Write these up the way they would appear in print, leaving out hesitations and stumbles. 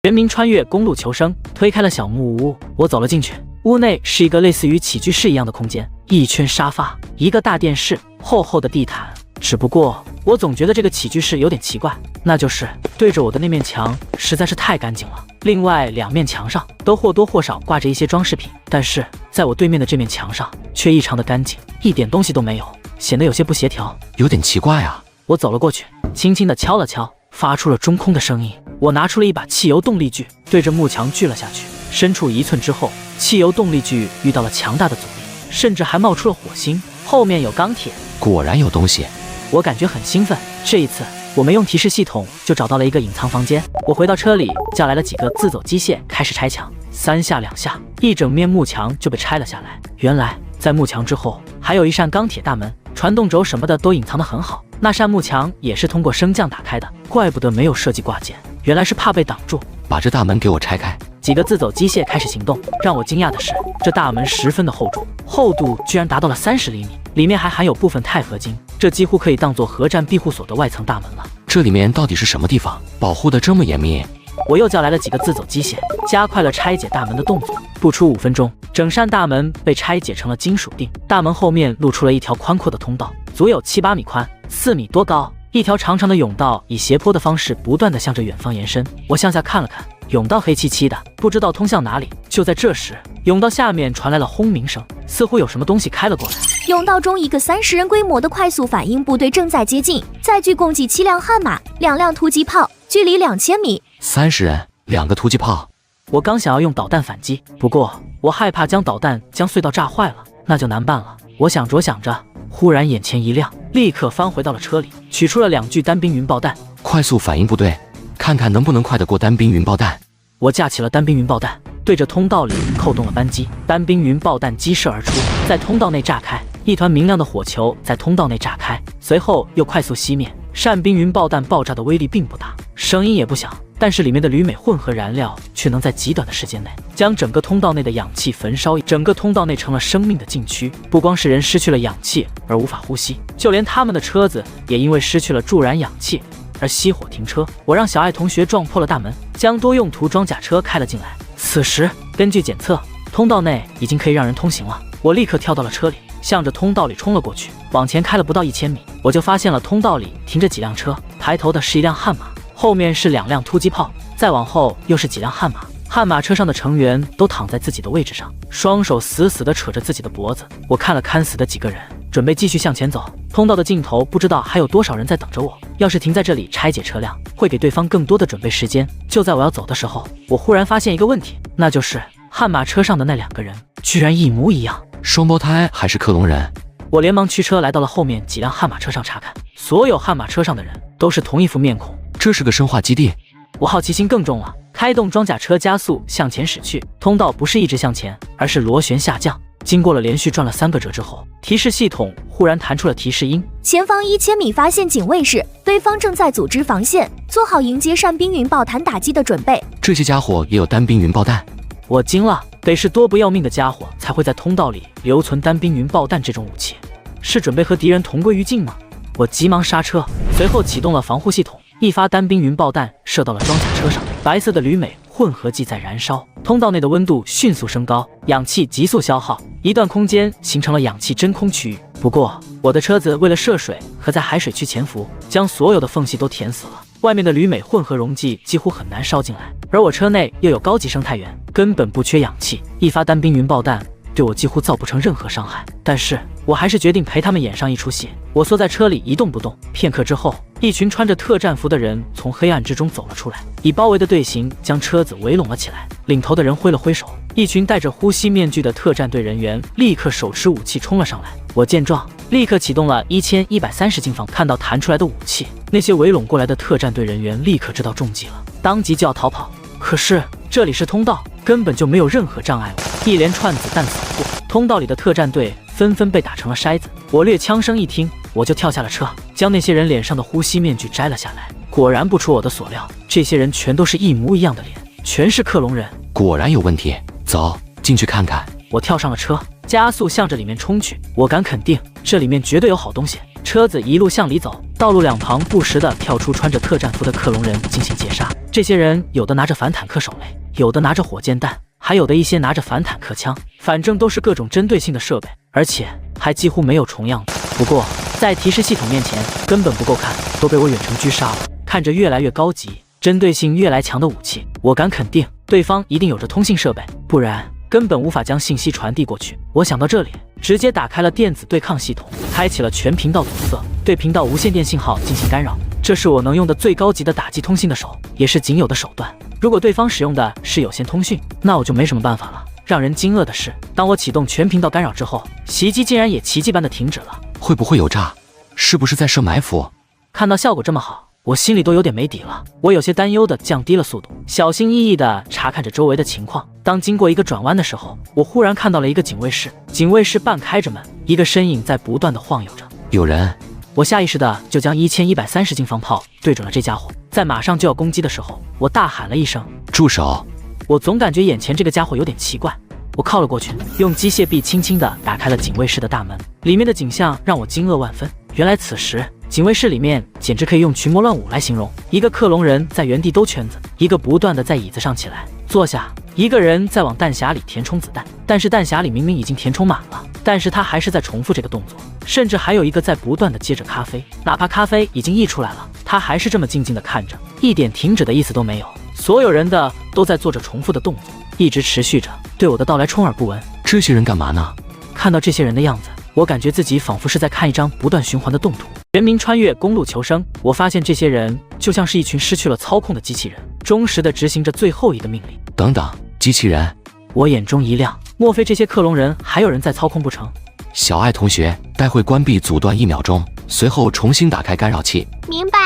全民穿越公路求生，推开了小木屋，我走了进去。屋内是一个类似于起居室一样的空间，一圈沙发，一个大电视，厚厚的地毯。只不过我总觉得这个起居室有点奇怪，那就是对着我的那面墙实在是太干净了。另外2面墙上都或多或少挂着一些装饰品，但是在我对面的这面墙上却异常的干净，一点东西都没有，显得有些不协调，有点奇怪啊。我走了过去，轻轻地敲了敲，发出了中空的声音。我拿出了一把汽油动力锯，对着幕墙锯了下去。深处1寸之后，汽油动力锯遇到了强大的阻力，甚至还冒出了火星，后面有钢铁，果然有东西。我感觉很兴奋。这一次我没用提示系统就找到了一个隐藏房间。我回到车里，叫来了几个自走机械，开始拆墙。3下2下，一整面幕墙就被拆了下来。原来在幕墙之后还有一扇钢铁大门，传动轴什么的都隐藏得很好。那扇幕墙也是通过升降打开的，怪不得没有设计挂件，原来是怕被挡住。把这大门给我拆开。几个自走机械开始行动。让我惊讶的是，这大门十分的厚重，厚度居然达到了30厘米，里面还含有部分钛合金，这几乎可以当做核战庇护所的外层大门了。这里面到底是什么地方，保护的这么严密？我又叫来了几个自走机械，加快了拆解大门的动作。不出5分钟，整扇大门被拆解成了金属锭。大门后面露出了一条宽阔的通道，足有7、8米宽，4米多高。一条长长的甬道以斜坡的方式不断地向着远方延伸。我向下看了看，甬道黑漆漆的，不知道通向哪里。就在这时，甬道下面传来了轰鸣声，似乎有什么东西开了过来。甬道中一个30人规模的快速反应部队正在接近，载具共计7辆悍马，2辆突击炮，距离2000米。30人，2个突击炮。我刚想要用导弹反击，不过我害怕将导弹将隧道炸坏了，那就难办了。我想着想着，忽然眼前一亮，立刻翻回到了车里，取出了2具单兵云爆弹。快速反应部队，看看能不能快得过单兵云爆弹。我架起了单兵云爆弹，对着通道里扣动了扳机，单兵云爆弹激射而出，在通道内炸开，一团明亮的火球在通道内炸开，随后又快速熄灭。扇兵云爆弹爆炸的威力并不大，声音也不响，但是里面的铝镁混合燃料却能在极短的时间内将整个通道内的氧气焚烧，整个通道内成了生命的禁区。不光是人失去了氧气而无法呼吸，就连他们的车子也因为失去了助燃氧气而熄火停车。我让小爱同学撞破了大门，将多用途装甲车开了进来。此时根据检测，通道内已经可以让人通行了。我立刻跳到了车里，向着通道里冲了过去。往前开了不到1000米，我就发现了通道里停着几辆车，抬头的是一辆悍马，后面是2辆突击炮，再往后又是几辆悍马。悍马车上的成员都躺在自己的位置上，双手死死地扯着自己的脖子。我看了看死的几个人，准备继续向前走。通道的尽头不知道还有多少人在等着我，要是停在这里拆解车辆，会给对方更多的准备时间。就在我要走的时候，我忽然发现一个问题，那就是悍马车上的那2个人居然一模一样，双胞胎还是克隆人？我连忙驱车来到了后面几辆悍马车上查看，所有悍马车上的人都是同一副面孔。这是个生化基地。我好奇心更重了，开动装甲车加速向前驶去。通道不是一直向前，而是螺旋下降。经过了连续转了3个折之后，提示系统忽然弹出了提示音：前方1000米发现警卫室，对方正在组织防线，做好迎接扇兵云爆弹打击的准备。这些家伙也有单兵云爆弹？我惊了，得是多不要命的家伙才会在通道里留存单兵云爆弹这种武器，是准备和敌人同归于尽吗？我急忙刹车，随后启动了防护系统，一发单兵云爆弹射到了装甲车上，白色的铝镁混合剂在燃烧，通道内的温度迅速升高，氧气急速消耗，一段空间形成了氧气真空区域。不过我的车子为了涉水和在海水区潜伏，将所有的缝隙都填死了，外面的铝镁混合溶剂几乎很难烧进来，而我车内又有高级生态源，根本不缺氧气。一发单兵云爆弹对我几乎造不成任何伤害，但是我还是决定陪他们演上一出戏。我缩在车里一动不动，片刻之后，一群穿着特战服的人从黑暗之中走了出来，以包围的队形将车子围拢了起来。领头的人挥了挥手，一群戴着呼吸面具的特战队人员立刻手持武器冲了上来。我见状，立刻启动了1130进防，看到弹出来的武器，那些围拢过来的特战队人员立刻知道中计了，当即就要逃跑。可是这里是通道，根本就没有任何障碍物，一连串子弹扫过，通道里的特战队纷纷被打成了筛子。我略枪声一听，我就跳下了车，将那些人脸上的呼吸面具摘了下来。果然不出我的所料，这些人全都是一模一样的脸，全是克隆人。果然有问题，走，进去看看。我跳上了车，加速向着里面冲去。我敢肯定，这里面绝对有好东西。车子一路向里走，道路两旁不时地跳出穿着特战服的克隆人进行截杀。这些人有的拿着反坦克手雷，有的拿着火箭弹，还有的一些拿着反坦克枪，反正都是各种针对性的设备，而且还几乎没有重样子。不过在提示系统面前根本不够看，都被我远程狙杀了。看着越来越高级、针对性越来强的武器，我敢肯定对方一定有着通信设备，不然根本无法将信息传递过去。我想到这里，直接打开了电子对抗系统，开启了全频道阻塞，对频道无线电信号进行干扰。这是我能用的最高级的打击通信的手，也是仅有的手段。如果对方使用的是有线通讯，那我就没什么办法了。让人惊愕的是，当我启动全频道干扰之后，袭击竟然也奇迹般的停止了。会不会有诈？是不是在设埋伏？看到效果这么好，我心里都有点没底了。我有些担忧的降低了速度，小心翼翼的查看着周围的情况。当经过一个转弯的时候，我忽然看到了一个警卫室，警卫室半开着门，一个身影在不断的晃悠着。有人！我下意识的就将1130斤防炮对准了这家伙，在马上就要攻击的时候，我大喊了一声：“住手！”我总感觉眼前这个家伙有点奇怪。我靠了过去，用机械臂轻轻地打开了警卫室的大门，里面的景象让我惊愕万分。原来此时警卫室里面简直可以用群魔乱舞来形容，一个克隆人在原地兜圈子，一个不断的在椅子上起来坐下，一个人在往弹匣里填充子弹，但是弹匣里明明已经填充满了，但是他还是在重复这个动作，甚至还有一个在不断的接着咖啡，哪怕咖啡已经溢出来了，他还是这么静静的看着，一点停止的意思都没有。所有人的都在做着重复的动作，一直持续着，对我的到来充耳不闻。这些人干嘛呢？看到这些人的样子，我感觉自己仿佛是在看一张不断循环的动图。全民穿越公路求生，我发现这些人就像是一群失去了操控的机器人，忠实地执行着最后一个命令。等等，机器人！我眼中一亮，莫非这些克隆人还有人在操控不成？小爱同学，待会关闭阻断1秒钟，随后重新打开干扰器。明白。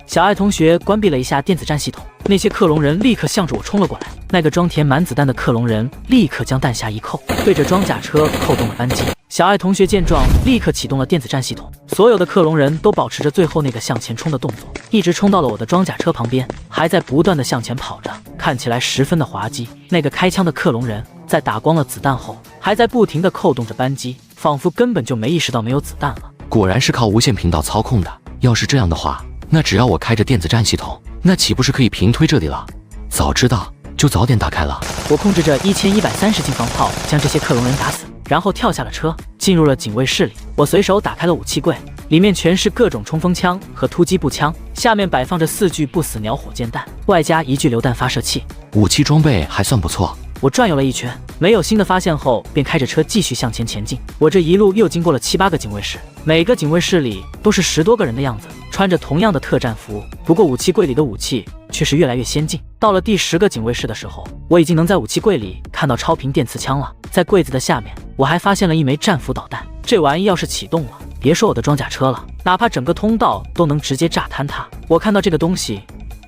小爱同学关闭了一下电子战系统，那些克隆人立刻向着我冲了过来。那个装填满子弹的克隆人立刻将弹匣一扣，对着装甲车扣动了扳机。小爱同学见状，立刻启动了电子战系统，所有的克隆人都保持着最后那个向前冲的动作，一直冲到了我的装甲车旁边，还在不断的向前跑着，看起来十分的滑稽。那个开枪的克隆人在打光了子弹后，还在不停的扣动着扳机，仿佛根本就没意识到没有子弹了。果然是靠无线频道操控的，要是这样的话，那只要我开着电子战系统，那岂不是可以平推这里了？早知道就早点打开了。我控制着1130斤防炮将这些克隆人打死，然后跳下了车，进入了警卫室里。我随手打开了武器柜，里面全是各种冲锋枪和突击步枪，下面摆放着4具不死鸟火箭弹，外加1具榴弹发射器。武器装备还算不错。我转悠了一圈，没有新的发现后，便开着车继续向前前进。我这一路又经过了7、8个警卫室，每个警卫室里都是10多个人的样子，穿着同样的特战服。不过武器柜里的武器却是越来越先进。到了第10个警卫室的时候，我已经能在武器柜里看到超频电磁枪了。在柜子的下面，我还发现了一枚战斧导弹。这玩意要是启动了，别说我的装甲车了，哪怕整个通道都能直接炸坍它。我看到这个东西，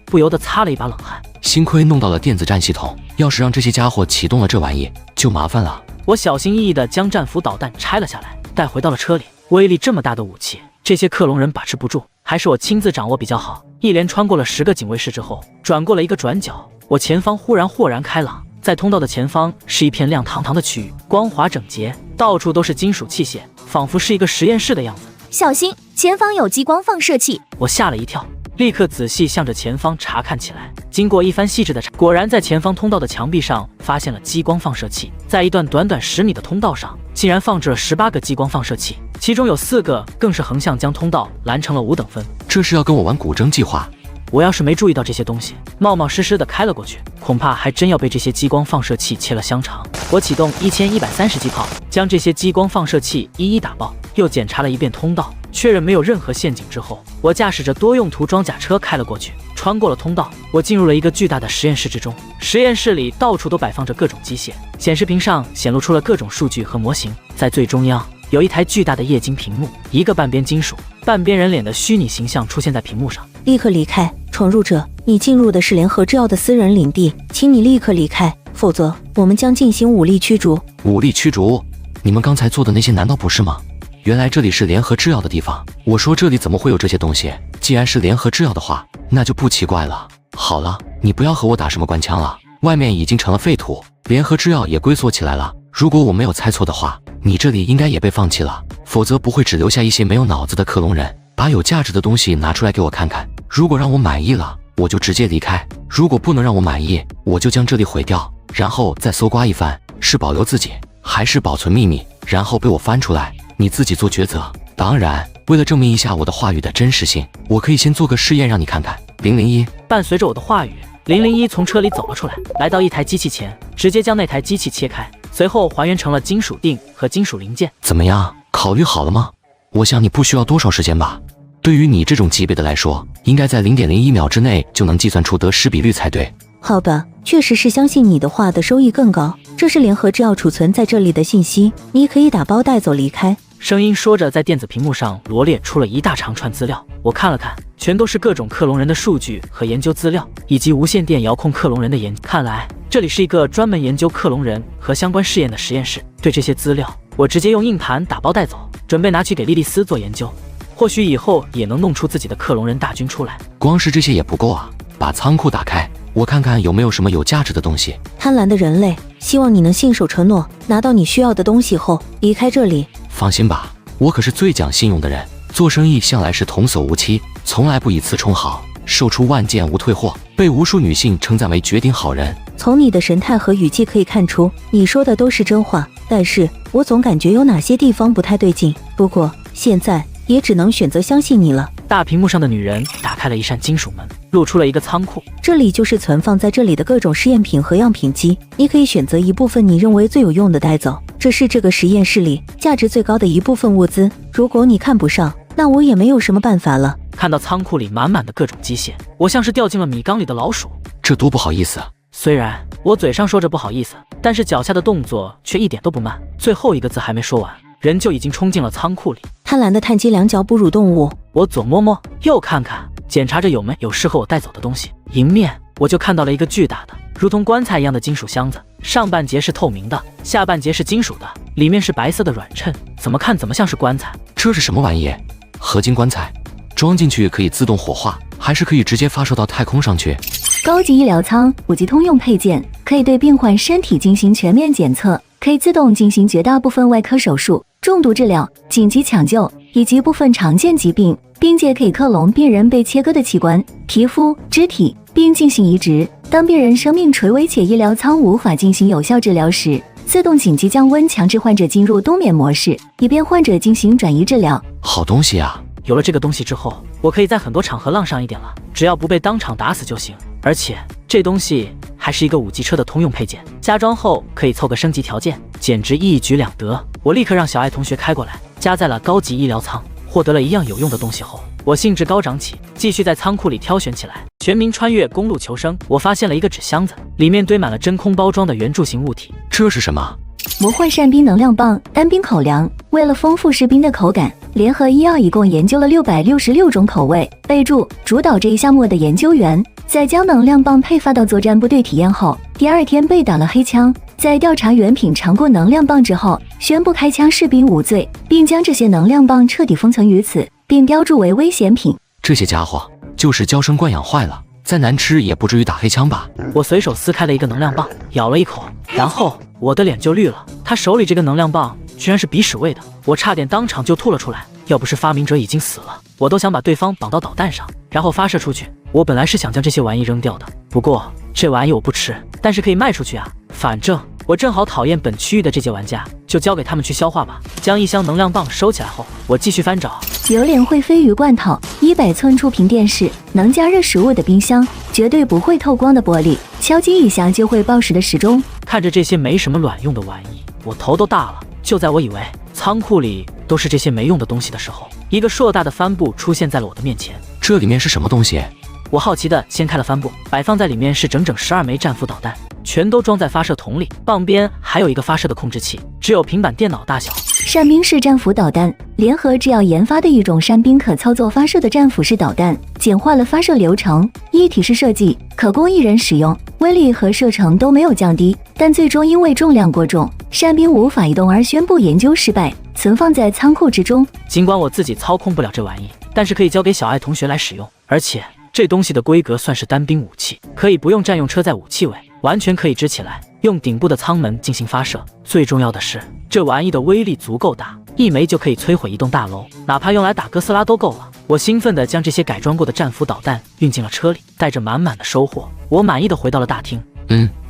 不由得擦了一把冷汗。幸亏弄到了电子战系统，要是让这些家伙启动了这玩意，就麻烦了。我小心翼翼地将战斧导弹拆了下来，带回到了车里。威力这么大的武器，这些克隆人把持不住，还是我亲自掌握比较好。一连穿过了10个警卫室之后，转过了一个转角，我前方忽然豁然开朗。在通道的前方是一片亮堂堂的区域，光滑整洁，到处都是金属器械，仿佛是一个实验室的样子。小心，前方有激光放射器！我吓了一跳，立刻仔细向着前方查看起来。经过一番细致的查，果然在前方通道的墙壁上发现了激光放射器。在一段短短10米的通道上，竟然放置了18个激光放射器，其中有4个更是横向将通道拦成了5等分。这是要跟我玩古筝计划？我要是没注意到这些东西，冒冒失失的开了过去，恐怕还真要被这些激光放射器切了香肠。我启动1130机炮，将这些激光放射器一一打爆，又检查了一遍通道，确认没有任何陷阱之后，我驾驶着多用途装甲车开了过去。穿过了通道，我进入了一个巨大的实验室之中。实验室里到处都摆放着各种机械，显示屏上显露出了各种数据和模型。在最中央有一台巨大的液晶屏幕，一个半边金属、半边人脸的虚拟形象出现在屏幕上。立刻离开，闯入者！你进入的是联合制药的私人领地，请你立刻离开，否则我们将进行武力驱逐。武力驱逐？你们刚才做的那些难道不是吗？原来这里是联合制药的地方。我说这里怎么会有这些东西？既然是联合制药的话，那就不奇怪了。好了，你不要和我打什么官腔了，外面已经成了废土，联合制药也龟缩起来了，如果我没有猜错的话，你这里应该也被放弃了，否则不会只留下一些没有脑子的克隆人。把有价值的东西拿出来给我看看，如果让我满意了，我就直接离开；如果不能让我满意，我就将这里毁掉，然后再搜刮一番，是保留自己，还是保存秘密，然后被我翻出来，你自己做抉择。当然，为了证明一下我的话语的真实性，我可以先做个试验让你看看。001，伴随着我的话语，001从车里走了出来，来到一台机器前，直接将那台机器切开，随后还原成了金属锭和金属零件。怎么样？考虑好了吗？我想你不需要多少时间吧。对于你这种级别的来说，应该在0.01秒之内就能计算出得失比率才对。好吧，确实是相信你的话的收益更高。这是联合制药储存在这里的信息，你可以打包带走离开。声音说着，在电子屏幕上罗列出了一大长串资料。我看了看，全都是各种克隆人的数据和研究资料，以及无线电遥控克隆人的研究。看来这里是一个专门研究克隆人和相关试验的实验室。对这些资料，我直接用硬盘打包带走，准备拿去给莉莉丝做研究。或许以后也能弄出自己的克隆人大军出来。光是这些也不够啊！把仓库打开，我看看有没有什么有价值的东西。贪婪的人类，希望你能信守承诺，拿到你需要的东西后离开这里。放心吧，我可是最讲信用的人，做生意向来是童叟无欺，从来不以次充好，售出万件无退货，被无数女性称赞为绝顶好人。从你的神态和语气可以看出，你说的都是真话，但是我总感觉有哪些地方不太对劲。不过现在也只能选择相信你了。大屏幕上的女人打开了一扇金属门，露出了一个仓库。这里就是存放在这里的各种试验品和样品机，你可以选择一部分你认为最有用的带走。这是这个实验室里价值最高的一部分物资，如果你看不上，那我也没有什么办法了。看到仓库里满满的各种机械，我像是掉进了米缸里的老鼠。这多不好意思啊！虽然我嘴上说着不好意思，但是脚下的动作却一点都不慢。最后一个字还没说完，人就已经冲进了仓库里。贪婪的碳基两脚哺乳动物。我左摸摸，右看看，检查着有没有适合我带走的东西。迎面我就看到了一个巨大的如同棺材一样的金属箱子，上半截是透明的，下半截是金属的，里面是白色的软衬，怎么看怎么像是棺材。这是什么玩意？合金棺材，装进去可以自动火化，还是可以直接发射到太空上去？高级医疗舱5级通用配件，可以对病患身体进行全面检测，可以自动进行绝大部分外科手术、重度治疗、紧急抢救以及部分常见疾病，并且可以克隆病人被切割的器官、皮肤、肢体，并进行移植。当病人生命垂危且医疗舱无法进行有效治疗时，自动紧急降温，强制患者进入冬眠模式，以便患者进行转移治疗。好东西啊！有了这个东西之后，我可以在很多场合浪上一点了，只要不被当场打死就行。而且这东西还是一个5级车的通用配件，加装后可以凑个升级条件，简直一举两得。我立刻让小爱同学开过来，加在了高级医疗舱。获得了一样有用的东西后，我兴致高涨起，继续在仓库里挑选起来。全民穿越公路求生，我发现了一个纸箱子，里面堆满了真空包装的圆柱形物体。这是什么？魔幻扇冰能量棒，单冰口粮。为了丰富士兵的口感，联合医药一共研究了666种口味。备注：主导这一项目的研究员在将能量棒配发到作战部队体验后，第2天被打了黑枪。在调查员品尝过能量棒之后，宣布开枪士兵无罪，并将这些能量棒彻底封存于此，并标注为危险品。这些家伙就是娇生惯养坏了，再难吃也不至于打黑枪吧？我随手撕开了一个能量棒，咬了一口，然后我的脸就绿了。他手里这个能量棒居然是鼻屎味的，我差点当场就吐了出来。要不是发明者已经死了，我都想把对方绑到导弹上，然后发射出去。我本来是想将这些玩意扔掉的，不过这玩意我不吃，但是可以卖出去啊。反正我正好讨厌本区域的这些玩家，就交给他们去消化吧。将一箱能量棒收起来后，我继续翻找。榴莲会飞鱼罐头，100寸触屏电视，能加热食物的冰箱，绝对不会透光的玻璃，敲击一下就会报时的时钟。看着这些没什么卵用的玩意，我头都大了。就在我以为仓库里都是这些没用的东西的时候，一个硕大的帆布出现在了我的面前。这里面是什么东西？我好奇地掀开了帆布，摆放在里面是整整12枚战斧导弹，全都装在发射筒里，棒边还有一个发射的控制器，只有平板电脑大小。扇兵式战斧导弹，联合制药研发的一种扇兵可操作发射的战斧式导弹，简化了发射流程，一体式设计，可供一人使用，威力和射程都没有降低，但最终因为重量过重，扇兵无法移动而宣布研究失败，存放在仓库之中。尽管我自己操控不了这玩意，但是可以交给小爱同学来使用，而且这东西的规格算是单兵武器，可以不用占用车载武器位，完全可以支起来。用顶部的舱门进行发射。最重要的是，这玩意的威力足够大，一枚就可以摧毁一栋大楼，哪怕用来打哥斯拉都够了。我兴奋地将这些改装过的战斧导弹运进了车里，带着满满的收获，我满意地回到了大厅。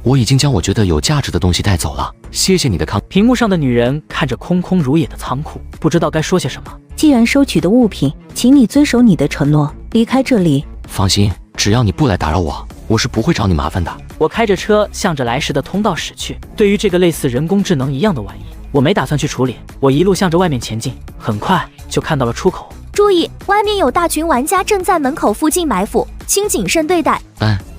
我已经将我觉得有价值的东西带走了，谢谢你的康。屏幕上的女人看着空空如也的仓库，不知道该说些什么。既然收取的物品，请你遵守你的承诺，离开这里。放心，只要你不来打扰我，我是不会找你麻烦的。我开着车向着来时的通道驶去。对于这个类似人工智能一样的玩意，我没打算去处理。我一路向着外面前进，很快就看到了出口。注意，外面有大群玩家正在门口附近埋伏，请谨慎对待。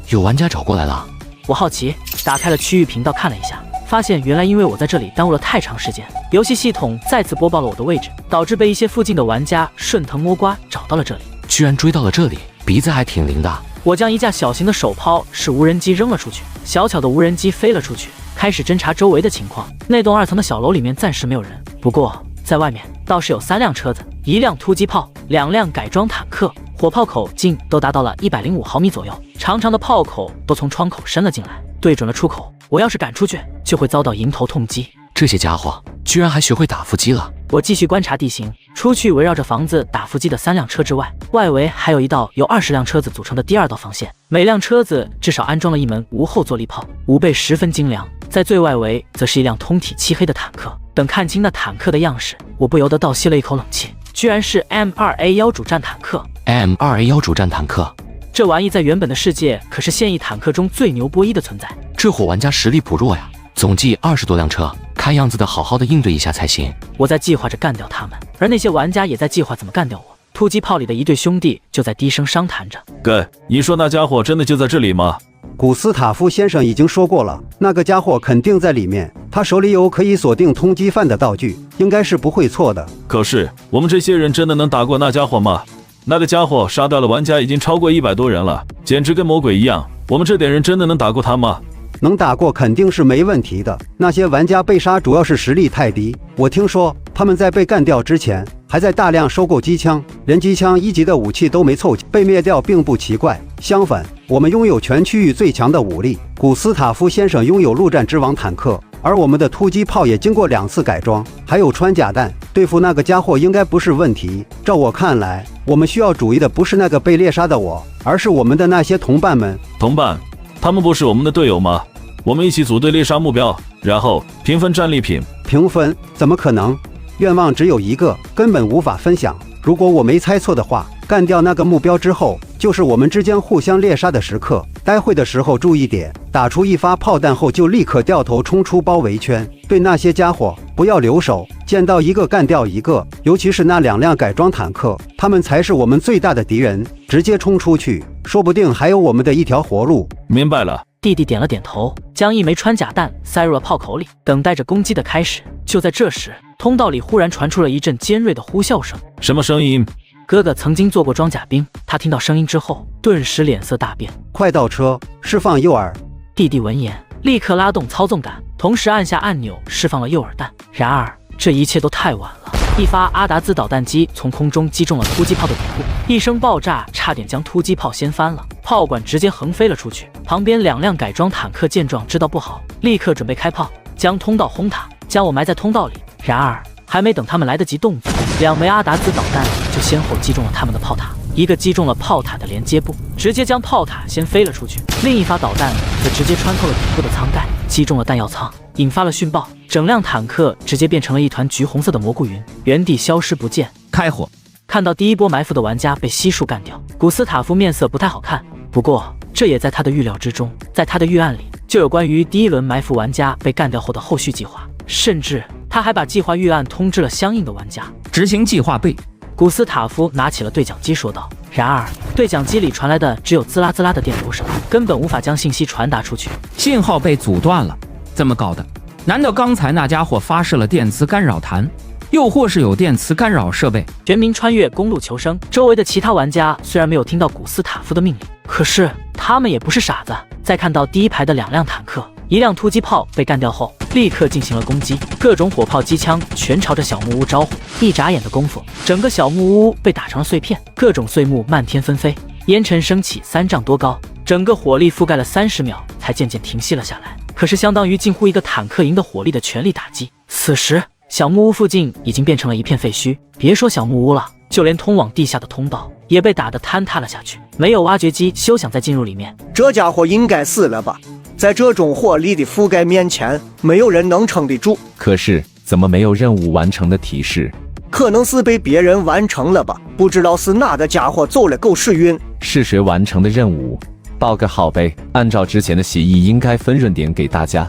有玩家找过来了。我好奇，打开了区域频道看了一下，发现原来因为我在这里耽误了太长时间，游戏系统再次播报了我的位置，导致被一些附近的玩家顺藤摸瓜找到了这里。居然追到了这里，鼻子还挺灵的。我将一架小型的手抛式无人机扔了出去，小巧的无人机飞了出去，开始侦查周围的情况。那栋2层的小楼里面暂时没有人，不过在外面倒是有3辆车子，1辆突击炮，2辆改装坦克，火炮口径都达到了105毫米左右，长长的炮口都从窗口伸了进来，对准了出口。我要是敢出去，就会遭到迎头痛击。这些家伙居然还学会打伏击了。我继续观察地形，出去围绕着房子打伏击的3辆车之外，外围还有一道由20辆车子组成的第2道防线，每辆车子至少安装了一门无后坐力炮，武备十分精良。在最外围则是一辆通体漆黑的坦克。等看清那坦克的样式，我不由得倒吸了一口冷气，居然是 M2A1 主战坦克。M2A1 主战坦克，这玩意在原本的世界可是现役坦克中最牛波一的存在。这伙玩家实力不弱呀，总计20多辆车，看样子得好好的应对一下才行。我在计划着干掉他们，而那些玩家也在计划怎么干掉我。突击炮里的一对兄弟就在低声商谈着。哥，你说那家伙真的就在这里吗？古斯塔夫先生已经说过了，那个家伙肯定在里面，他手里有可以锁定通缉犯的道具，应该是不会错的。可是我们这些人真的能打过那家伙吗？那个家伙杀掉了玩家已经超过100多人了，简直跟魔鬼一样，我们这点人真的能打过他吗？能打过肯定是没问题的，那些玩家被杀主要是实力太低，我听说他们在被干掉之前还在大量收购机枪，连机枪1级的武器都没凑齐，被灭掉并不奇怪。相反，我们拥有全区域最强的武力，古斯塔夫先生拥有陆战之王坦克，而我们的突击炮也经过2次改装，还有穿甲弹，对付那个家伙应该不是问题。照我看来，我们需要注意的不是那个被猎杀的我，而是我们的那些同伴们。同伴？他们不是我们的队友吗？我们一起组队猎杀目标，然后平分战利品。平分？怎么可能？愿望只有一个，根本无法分享。如果我没猜错的话，干掉那个目标之后，就是我们之间互相猎杀的时刻。待会的时候注意点，打出1发炮弹后就立刻掉头冲出包围圈，对那些家伙不要留手，见到一个干掉一个，尤其是那2辆改装坦克，他们才是我们最大的敌人，直接冲出去，说不定还有我们的一条活路。明白了。弟弟点了点头，将一枚穿甲弹塞入了炮口里，等待着攻击的开始。就在这时，通道里忽然传出了一阵尖锐的呼啸声。什么声音？哥哥曾经做过装甲兵，他听到声音之后，顿时脸色大变。快倒车，释放诱饵。弟弟闻言，立刻拉动操纵杆，同时按下按钮释放了诱饵弹。然而，这一切都太晚了。一发阿达兹导弹机从空中击中了突击炮的底部，一声爆炸差点将突击炮掀翻了，炮管直接横飞了出去。旁边2辆改装坦克见状知道不好，立刻准备开炮，将通道轰塌，将我埋在通道里。然而还没等他们来得及动作，2枚阿达兹导弹就先后击中了他们的炮塔，一个击中了炮塔的连接部，直接将炮塔掀飞了出去；另一发导弹则直接穿透了底部的舱盖，击中了弹药舱，引发了讯爆，整辆坦克直接变成了一团橘红色的蘑菇云，原地消失不见。开火！看到第一波埋伏的玩家被悉数干掉，古斯塔夫面色不太好看，不过这也在他的预料之中。在他的预案里就有关于第1轮埋伏玩家被干掉后的后续计划，甚至他还把计划预案通知了相应的玩家。执行计划备。古斯塔夫拿起了对讲机说道。然而对讲机里传来的只有滋啦滋啦的电流声，根本无法将信息传达出去。信号被阻断了，怎么搞的？难道刚才那家伙发射了电磁干扰弹？又或是有电磁干扰设备？全民穿越公路求生，周围的其他玩家虽然没有听到古斯塔夫的命令，可是他们也不是傻子。在看到第1排的2辆坦克、1辆突击炮被干掉后，立刻进行了攻击，各种火炮、机枪全朝着小木屋招呼。一眨眼的功夫，整个小木屋被打成了碎片，各种碎木漫天纷飞，烟尘升起3丈多高，整个火力覆盖了30秒才渐渐停息了下来。可是相当于近乎一个坦克营的火力的全力打击。此时，小木屋附近已经变成了一片废墟，别说小木屋了，就连通往地下的通道也被打得坍塌了下去，没有挖掘机休想再进入里面。这家伙应该死了吧？在这种火力的覆盖面前，没有人能撑得住。可是怎么没有任务完成的提示？可能是被别人完成了吧，不知道是哪个家伙走了狗屎运。是谁完成的任务？报个好呗，按照之前的协议，应该分润点给大家。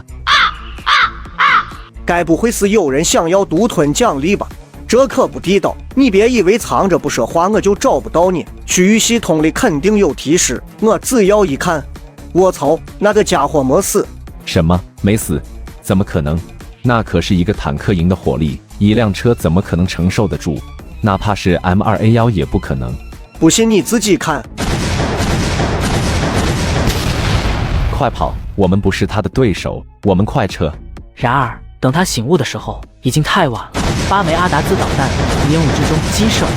该不会是有人想要独吞奖励吧？这可不地道！你别以为藏着不说话我就找不到你，区域系统里肯定有提示，我只要一看，我操，那个家伙没死。什么？没死？怎么可能？那可是一个坦克营的火力，一辆车怎么可能承受得住？哪怕是 M2A1 也不可能。不信你自己看。快跑！我们不是他的对手，我们快撤！然而，等他醒悟的时候，已经太晚了。8枚阿达兹导弹从烟雾之中激射而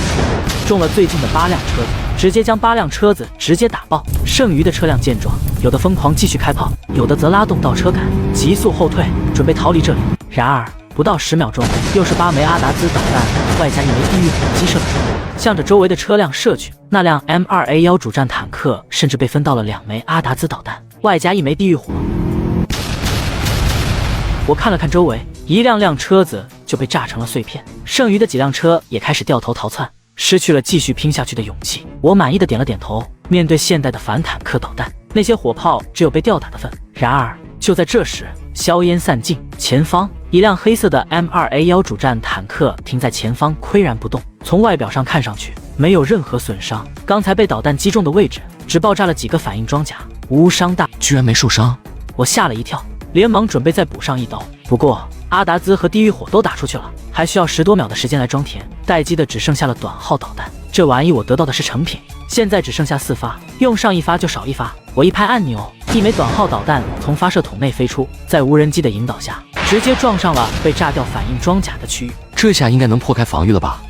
出，中了最近的8辆车子，直接将8辆车子直接打爆。剩余的车辆见状，有的疯狂继续开炮，有的则拉动倒车杆，急速后退，准备逃离这里。然而，不到10秒钟，又是8枚阿达兹导弹，外加1枚地狱火击射了出来，向着周围的车辆射去。那辆 M2A1 主战坦克甚至被分到了2枚阿达兹导弹，外加1枚地狱火。我看了看周围，一辆辆车子就被炸成了碎片，剩余的几辆车也开始掉头逃窜，失去了继续拼下去的勇气。我满意的点了点头。面对现代的反坦克导弹，那些火炮只有被吊打的份。然而就在这时，硝烟散尽，前方一辆黑色的 M2A1 主战坦克停在前方，岿然不动。从外表上看上去没有任何损伤，刚才被导弹击中的位置只爆炸了几个反应装甲，无伤大，居然没受伤。我吓了一跳，连忙准备再补上一刀。不过阿达兹和地狱火都打出去了，还需要10多秒的时间来装填，待机的只剩下了短号导弹。这玩意我得到的是成品，现在只剩下4发，用上1发就少1发。我一拍按钮，1枚短号导弹从发射筒内飞出，在无人机的引导下，直接撞上了被炸掉反应装甲的区域。这下应该能破开防御了吧？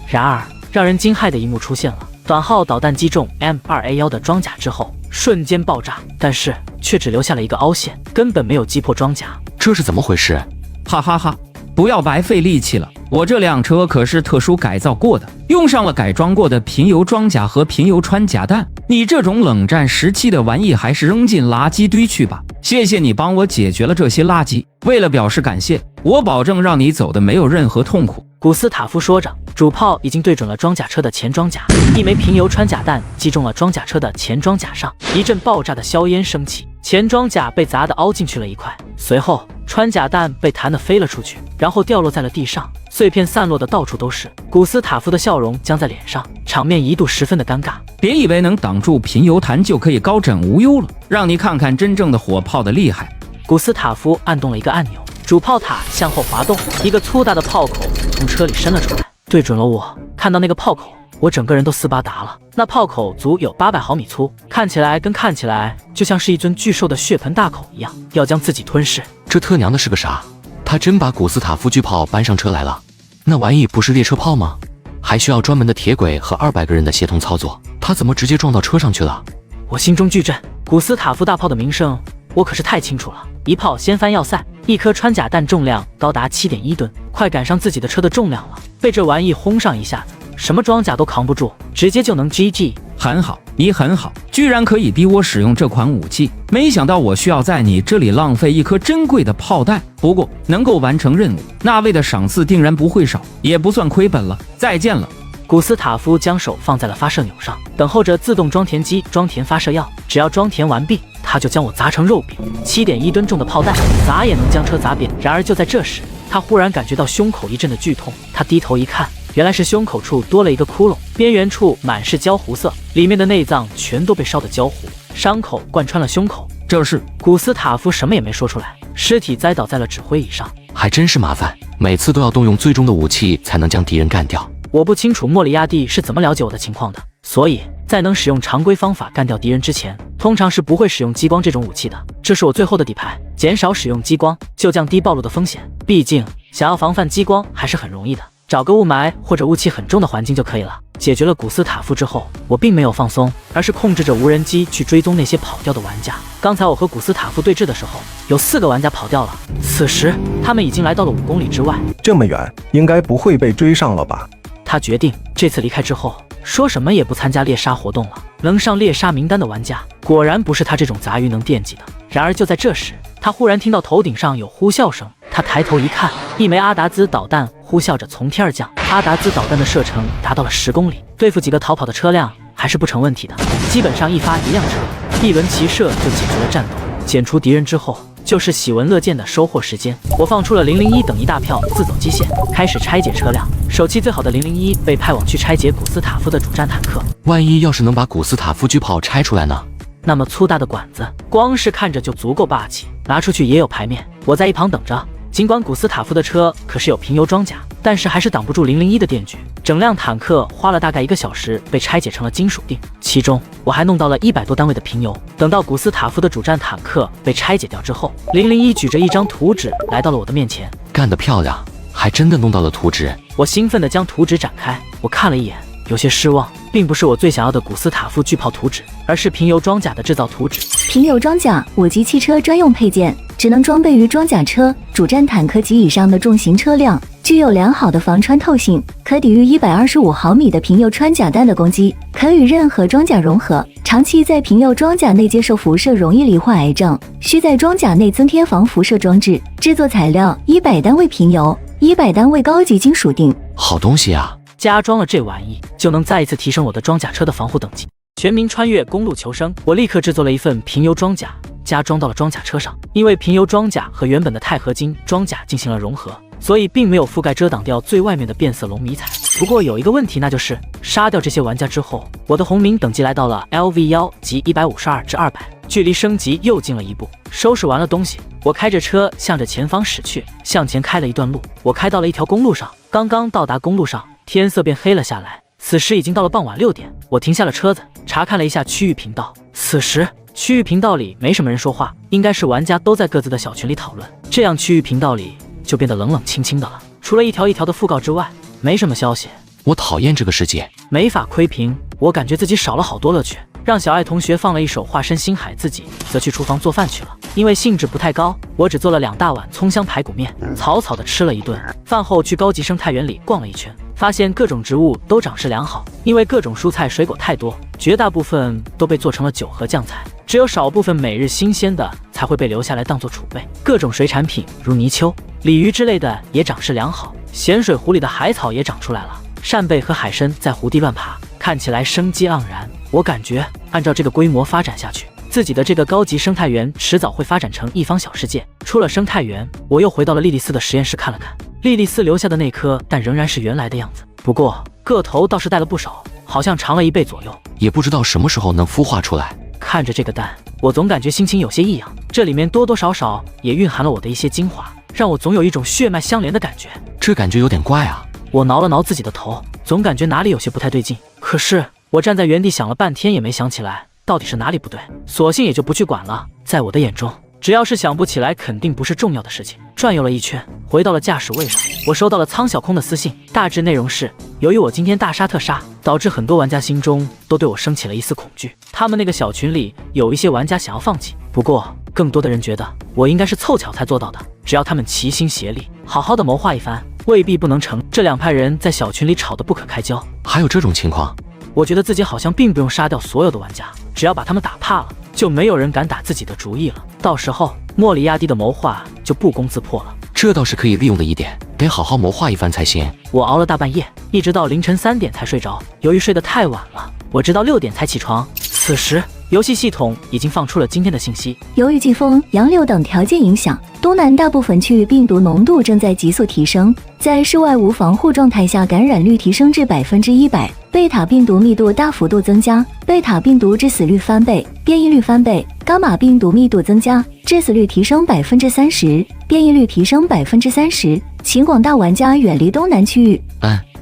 然而让人惊骇的一幕出现了，短号导弹击中 M2A1 的装甲之后瞬间爆炸，但是却只留下了一个凹陷，根本没有击破装甲。这是怎么回事？哈哈哈，不要白费力气了，我这辆车可是特殊改造过的，用上了改装过的平油装甲和平油穿甲弹。你这种冷战时期的玩意还是扔进垃圾堆去吧。谢谢你帮我解决了这些垃圾，为了表示感谢，我保证让你走的没有任何痛苦。古斯塔夫说着，主炮已经对准了装甲车的前装甲，1枚平油穿甲弹击中了装甲车的前装甲上，一阵爆炸的硝烟升起，前装甲被砸得凹进去了一块，随后穿甲弹被弹得飞了出去，然后掉落在了地上，碎片散落的到处都是。古斯塔夫的笑容僵在脸上，场面一度十分的尴尬。别以为能挡住平油弹就可以高枕无忧了，让你看看真正的火炮的厉害。古斯塔夫按动了一个按钮，主炮塔向后滑动，一个粗大的炮口从车里伸了出来，对准了我。看到那个炮口，我整个人都斯巴达了。那炮口足有800毫米粗，看起来就像是一尊巨兽的血盆大口一样，要将自己吞噬。这特娘的是个啥？他真把古斯塔夫巨炮搬上车来了？那玩意不是列车炮吗？还需要专门的铁轨和200个人的协同操作，他怎么直接撞到车上去了？我心中巨震，古斯塔夫大炮的名声我可是太清楚了，一炮掀翻要塞，一颗穿甲弹重量高达7.1吨，快赶上自己的车的重量了。被这玩意轰上一下子，什么装甲都扛不住，直接就能 GG。很好，你很好，居然可以逼我使用这款武器，没想到我需要在你这里浪费一颗珍贵的炮弹。不过能够完成任务，那位的赏赐定然不会少，也不算亏本了。再见了。古斯塔夫将手放在了发射钮上，等候着自动装填机装填发射药。只要装填完毕，他就将我砸成肉饼。7.1吨重的炮弹，砸也能将车砸扁。然而就在这时，他忽然感觉到胸口一阵的剧痛。他低头一看，原来是胸口处多了一个窟窿，边缘处满是焦糊色，里面的内脏全都被烧得焦糊，伤口贯穿了胸口。这是古斯塔夫什么也没说出来，尸体栽倒在了指挥椅上。还真是麻烦，每次都要动用最终的武器才能将敌人干掉。我不清楚莫里亚蒂是怎么了解我的情况的，所以在能使用常规方法干掉敌人之前，通常是不会使用激光这种武器的。这是我最后的底牌，减少使用激光，就降低暴露的风险。毕竟想要防范激光还是很容易的。找个雾霾或者雾气很重的环境就可以了。解决了古斯塔夫之后，我并没有放松，而是控制着无人机去追踪那些跑掉的玩家。刚才我和古斯塔夫对峙的时候，有4个玩家跑掉了，此时他们已经来到了5公里之外。这么远，应该不会被追上了吧？他决定这次离开之后，说什么也不参加猎杀活动了。能上猎杀名单的玩家，果然不是他这种杂鱼能惦记的。然而就在这时，他忽然听到头顶上有呼啸声，他抬头一看，一枚阿达兹导弹呼啸着从天而降。阿达兹导弹的射程达到了10公里，对付几个逃跑的车辆还是不成问题的。基本上一发一辆车，一轮齐射就解决了战斗。剪除敌人之后，就是喜闻乐见的收获时间。我放出了001等一大票自走机械，开始拆解车辆。手气最好的001被派往去拆解古斯塔夫的主战坦克。万一要是能把古斯塔夫巨炮拆出来呢？那么粗大的管子，光是看着就足够霸气，拿出去也有排面。我在一旁等着。尽管古斯塔夫的车可是有平油装甲，但是还是挡不住001的电锯。整辆坦克花了大概1个小时被拆解成了金属锭，其中我还弄到了100多单位的平油。等到古斯塔夫的主战坦克被拆解掉之后，001举着一张图纸来到了我的面前。干得漂亮，还真的弄到了图纸。我兴奋地将图纸展开，我看了一眼，有些失望，并不是我最想要的古斯塔夫巨炮图纸，而是平油装甲的制造图纸。平油装甲5级汽车专用配件，只能装备于装甲车、主战坦克及以上的重型车辆，具有良好的防穿透性，可抵御125毫米的平油穿甲弹的攻击，可与任何装甲融合。长期在平油装甲内接受辐射，容易罹患癌症，需在装甲内增添防辐射装置。制作材料100单位平油，100单位高级金属锭。好东西啊！加装了这玩意，就能再一次提升我的装甲车的防护等级。全民穿越公路求生，我立刻制作了一份平油装甲，加装到了装甲车上。因为平油装甲和原本的钛合金装甲进行了融合，所以并没有覆盖遮挡掉最外面的变色龙迷彩。不过有一个问题，那就是杀掉这些玩家之后，我的红名等级来到了 LV1及152至200，距离升级又近了一步。收拾完了东西，我开着车向着前方驶去。向前开了一段路，我开到了一条公路上。刚刚到达公路上，天色便黑了下来。此时已经到了傍晚6点，我停下了车子，查看了一下区域频道。此时区域频道里没什么人说话，应该是玩家都在各自的小群里讨论，这样区域频道里就变得冷冷清清的了。除了一条一条的讣告之外，没什么消息。我讨厌这个世界，没法窥屏，我感觉自己少了好多乐趣。让小爱同学放了一首化身星海，自己则去厨房做饭去了。因为兴致不太高，我只做了2大碗葱香排骨面，草草的吃了一顿。饭后去高级生态园里逛了一圈，发现各种植物都长势良好，因为各种蔬菜水果太多，绝大部分都被做成了酒和酱菜，只有少部分每日新鲜的才会被留下来当做储备。各种水产品如泥鳅、鲤鱼之类的也长势良好，咸水湖里的海草也长出来了，扇贝和海参在湖地乱爬，看起来生机盎然。我感觉按照这个规模发展下去，自己的这个高级生态园迟早会发展成一方小世界。出了生态园，我又回到了莉莉丝的实验室看了看。莉莉丝留下的那颗蛋仍然是原来的样子，不过个头倒是带了不少，好像长了1倍左右，也不知道什么时候能孵化出来。看着这个蛋，我总感觉心情有些异样，这里面多多少少也蕴含了我的一些精华，让我总有一种血脉相连的感觉。这感觉有点怪啊！我挠了挠自己的头，总感觉哪里有些不太对劲。可是我站在原地想了半天也没想起来到底是哪里不对，索性也就不去管了。在我的眼中，只要是想不起来，肯定不是重要的事情。转悠了一圈，回到了驾驶位上，我收到了苍小空的私信，大致内容是：由于我今天大杀特杀，导致很多玩家心中都对我升起了一丝恐惧。他们那个小群里有一些玩家想要放弃，不过更多的人觉得我应该是凑巧才做到的。只要他们齐心协力，好好的谋划一番，未必不能成。这2派人在小群里吵得不可开交。还有这种情况？我觉得自己好像并不用杀掉所有的玩家，只要把他们打怕了，就没有人敢打自己的主意了。到时候莫里亚蒂的谋划就不攻自破了。这倒是可以利用的一点，得好好谋划一番才行。我熬了大半夜，一直到凌晨3点才睡着。由于睡得太晚了，我直到6点才起床。此时游戏系统已经放出了今天的信息，由于季风、洋流等条件影响，东南大部分区域病毒浓度正在急速提升，在室外无防护状态下，感染率提升至100%，贝塔病毒密度大幅度增加，贝塔病毒致死率翻倍，变异率翻倍；伽马病毒密度增加，致死率提升30%，变异率提升30%。请广大玩家远离东南区域。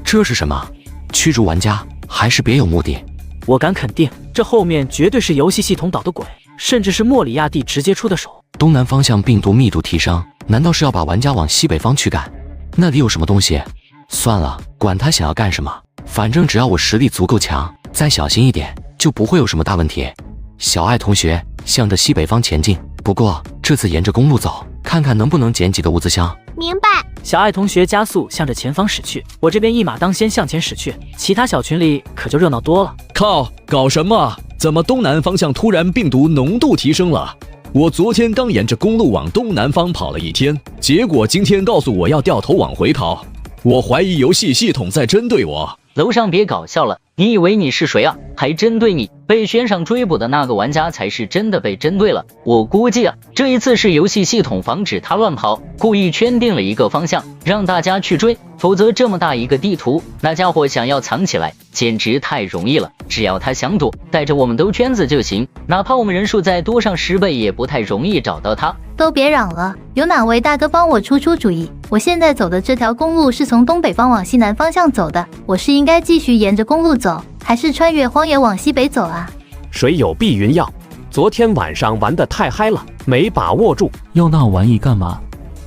这是什么？驱逐玩家还是别有目的？我敢肯定，这后面绝对是游戏系统捣的鬼，甚至是莫里亚蒂直接出的手。东南方向病毒密度提升，难道是要把玩家往西北方驱赶？那里有什么东西？算了，管他想要干什么，反正只要我实力足够强，再小心一点，就不会有什么大问题。小爱同学向着西北方前进，不过这次沿着公路走，看看能不能捡几个物资箱。明白。小爱同学加速向着前方驶去，我这边一马当先向前驶去，其他小群里可就热闹多了。靠，搞什么？怎么东南方向突然病毒浓度提升了？我昨天刚沿着公路往东南方跑了一天，结果今天告诉我要掉头往回跑，我怀疑游戏系统在针对我。楼上别搞笑了，你以为你是谁啊？还针对你？被悬赏追捕的那个玩家才是真的被针对了。我估计啊，这一次是游戏系统防止他乱跑，故意圈定了一个方向，让大家去追。否则这么大一个地图，那家伙想要藏起来，简直太容易了。只要他想躲，带着我们兜圈子就行，哪怕我们人数再多上10倍，也不太容易找到他。都别嚷了，有哪位大哥帮我出主意？我现在走的这条公路是从东北方往西南方向走的，我是应该继续沿着公路走，还是穿越荒野往西北走啊？水有避孕药，昨天晚上玩得太嗨了，没把握住。要那玩意干嘛？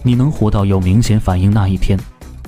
你能活到有明显反应那一天？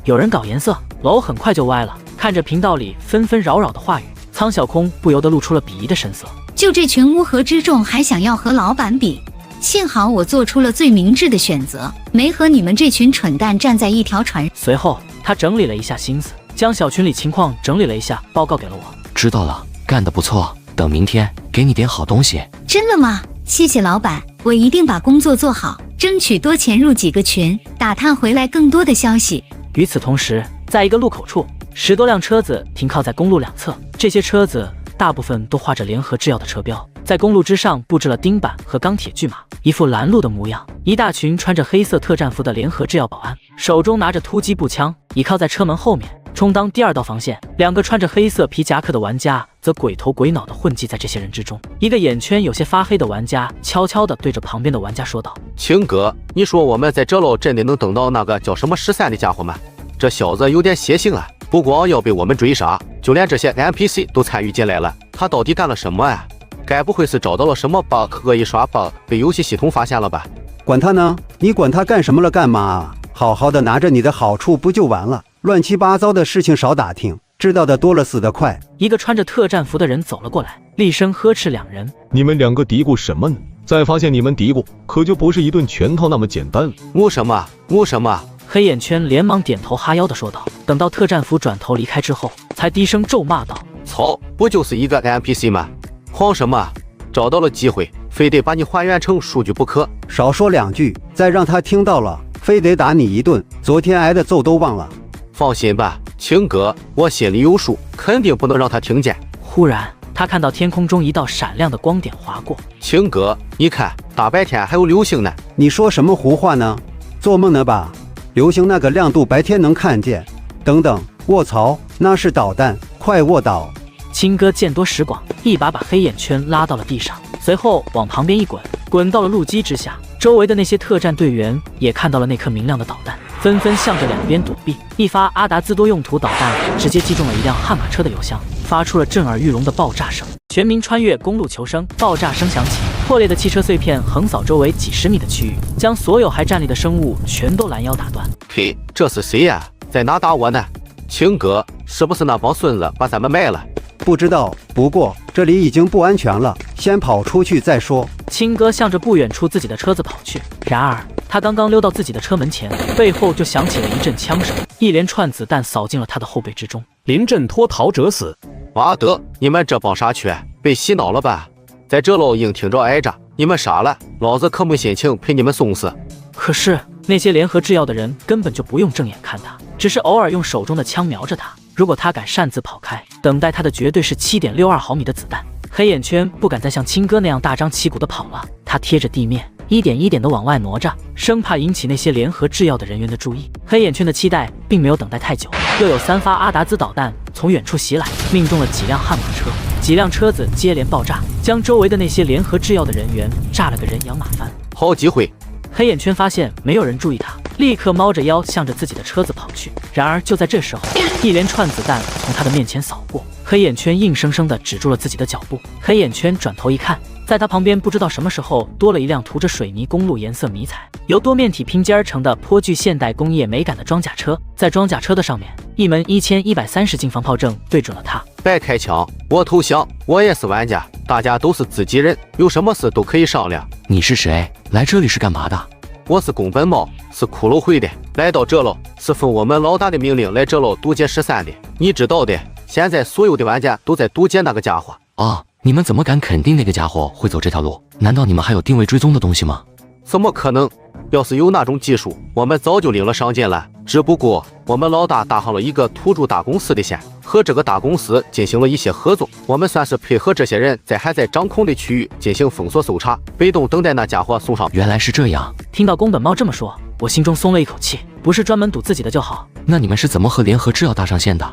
有人搞颜色，楼很快就歪了。看着频道里纷纷扰扰的话语，苍小空不由得露出了鄙夷的神色。就这群乌合之众，还想要和老板比？幸好我做出了最明智的选择，没和你们这群蠢蛋站在一条船。随后他整理了一下心思，将小群里情况整理了一下，报告给了我。知道了，干得不错，等明天给你点好东西。真的吗？谢谢老板，我一定把工作做好，争取多潜入几个群，打探回来更多的消息。与此同时，在一个路口处，10多辆车子停靠在公路两侧，这些车子大部分都画着联合制药的车标，在公路之上布置了钉板和钢铁巨马，一副拦路的模样。一大群穿着黑色特战服的联合制药保安，手中拿着突击步枪，倚靠在车门后面，充当第二道防线。2个穿着黑色皮夹克的玩家则鬼头鬼脑地混迹在这些人之中。一个眼圈有些发黑的玩家悄悄地对着旁边的玩家说道：青哥，你说我们在这喽真的能等到那个叫什么13的家伙吗？这小子有点邪性啊，不光要被我们追杀，就连这些 NPC 都参与进来了。他到底干了什么啊？该不会是找到了什么 bug， 恶意刷 bug 被游戏系统发现了吧？管他呢，你管他干什么了干嘛啊？好好的拿着你的好处不就完了？乱七八糟的事情少打听，知道的多了死得快。一个穿着特战服的人走了过来，厉声呵斥2人：你们2个嘀咕什么呢？再发现你们嘀咕，可就不是一顿拳头那么简单了。悟什么？悟什么？黑眼圈连忙点头哈腰地说道。等到特战服转头离开之后，才低声咒骂道：操，不就是一个 NPC 吗？慌什么？找到了机会，非得把你还原成数据不可。少说2句，再让他听到了，非得打你一顿。昨天挨的揍都忘了。放心吧，青哥，我心里有数，肯定不能让他听见。忽然他看到天空中一道闪亮的光点划过。青哥，你看，大白天还有流星呢。你说什么胡话呢？做梦呢吧？流星那个亮度白天能看见。等等，卧槽，那是导弹，快卧倒！青哥见多识广，一把黑眼圈拉到了地上，随后往旁边一滚，滚到了路基之下。周围的那些特战队员也看到了那颗明亮的导弹，纷纷向着两边躲避。一发阿达兹多用途导弹直接击中了一辆悍马车的油箱，发出了震耳欲聋的爆炸声。全民穿越公路求生，爆炸声响起，破裂的汽车碎片横扫周围几十米的区域，将所有还站立的生物全都拦腰打断。嘿，这是谁呀？在哪打我呢？青哥，是不是那帮孙子把咱们卖了？不知道，不过这里已经不安全了，先跑出去再说。青哥向着不远处自己的车子跑去，然而他刚刚溜到自己的车门前，背后就响起了一阵枪声，一连串子弹扫进了他的后背之中。临阵脱逃者死。阿德，你们这帮傻缺，被洗脑了吧？在这喽硬听着挨着，你们傻了，老子可没心情陪你们送死。可是那些联合制药的人根本就不用正眼看他，只是偶尔用手中的枪瞄着他。如果他敢擅自跑开，等待他的绝对是7.62毫米的子弹。黑眼圈不敢再像青哥那样大张旗鼓的跑了，他贴着地面一点一点的往外挪着，生怕引起那些联合制药的人员的注意。黑眼圈的期待并没有等待太久，又有3发阿达兹导弹从远处袭来，命中了几辆悍马车，几辆车子接连爆炸，将周围的那些联合制药的人员炸了个人仰马翻。好机会！黑眼圈发现没有人注意他，立刻猫着腰向着自己的车子跑去。然而就在这时候，一连串子弹从他的面前扫过，黑眼圈硬生生地止住了自己的脚步。黑眼圈转头一看，在他旁边不知道什么时候多了一辆涂着水泥公路颜色迷彩、由多面体拼接而成的颇具现代工业美感的装甲车。在装甲车的上面一门1130近防炮正对准了他。别开枪，我投降，我也是玩家，大家都是自己人，有什么事都可以商量。你是谁？来这里是干嘛的？我是宫本茂，是骷髅会的，来到这喽，是奉我们老大的命令来这喽堵截13的。你知道的，现在所有的玩家都在堵截那个家伙。啊，你们怎么敢肯定那个家伙会走这条路？难道你们还有定位追踪的东西吗？怎么可能？要是有那种技术，我们早就领了上进了。只不过我们老大搭上了一个土著大公司的线，和这个大公司进行了一些合作。我们算是配合这些人，在还在掌控的区域进行封锁搜查，被动等待那家伙送上。原来是这样。听到宫本茂这么说，我心中松了一口气，不是专门堵自己的就好。那你们是怎么和联合制药搭上线的？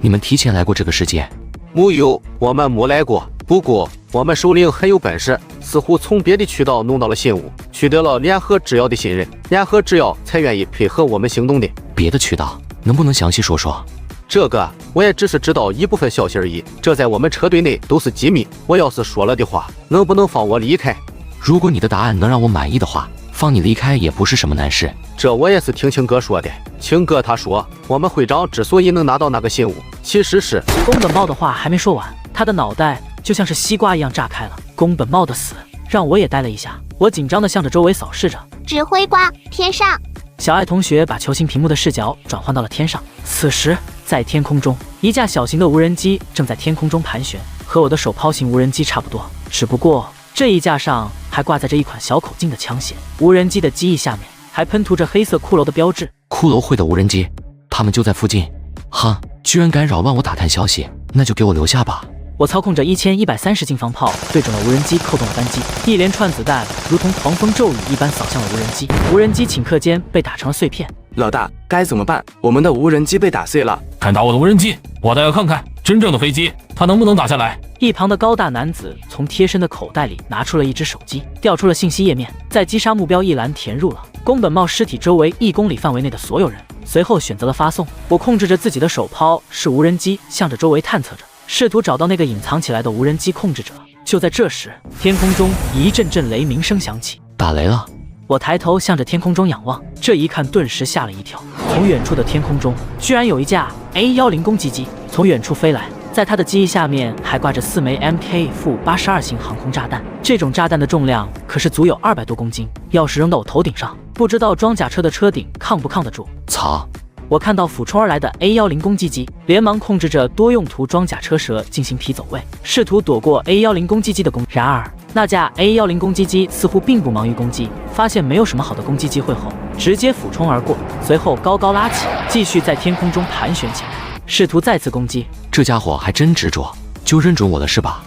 你们提前来过这个世界？木有，我们没来过。不过我们首领很有本事，似乎从别的渠道弄到了信物，取得了联合制药的信任，联合制药才愿意配合我们行动的。别的渠道能不能详细说说？这个我也只是知道一部分消息而已，这在我们车队内都是机密。我要是说了的话，能不能放我离开？如果你的答案能让我满意的话，放你离开也不是什么难事。这我也是听青哥说的。青哥他说，我们会长之所以能拿到那个信物，其实是……宫本茂的话还没说完，他的脑袋就像是西瓜一样炸开了。宫本茂的死让我也呆了一下，我紧张地向着周围扫视着。指挥官，天上！小爱同学把球形屏幕的视角转换到了天上。此时，在天空中，一架小型的无人机正在天空中盘旋，和我的手抛型无人机差不多，只不过这一架上还挂载着一款小口径的枪械。无人机的机翼下面还喷涂着黑色骷髅的标志。骷髅会的无人机，他们就在附近。哈，居然敢扰乱我打探消息，那就给我留下吧。我操控着1130近防炮对准了无人机，扣动了扳机，一连串子弹如同狂风骤雨一般扫向了无人机。无人机顷刻间被打成了碎片。老大，该怎么办？我们的无人机被打碎了。看打我的无人机，我倒要看看真正的飞机它能不能打下来。一旁的高大男子从贴身的口袋里拿出了一只手机，调出了信息页面，在击杀目标一栏填入了宫本茂尸体周围1公里范围内的所有人，随后选择了发送。我控制着自己的手抛式无人机，向着周围探测着，试图找到那个隐藏起来的无人机控制者。就在这时，天空中一阵阵雷鸣声响起，打雷了。我抬头向着天空中仰望，这一看顿时吓了一跳。从远处的天空中，居然有一架 A10攻击机从远处飞来，在它的机翼下面还挂着4枚 MK-82型航空炸弹。这种炸弹的重量可是足有200多公斤，要是扔到我头顶上，不知道装甲车的车顶抗不抗得住。操！我看到俯冲而来的 A10攻击机，连忙控制着多用途装甲车蛇进行皮走位，试图躲过 A10攻击机的攻击。然而，那架 A10攻击机似乎并不忙于攻击，发现没有什么好的攻击机会后，直接俯冲而过，随后高高拉起，继续在天空中盘旋起来，试图再次攻击。这家伙还真执着，就认准我了是吧？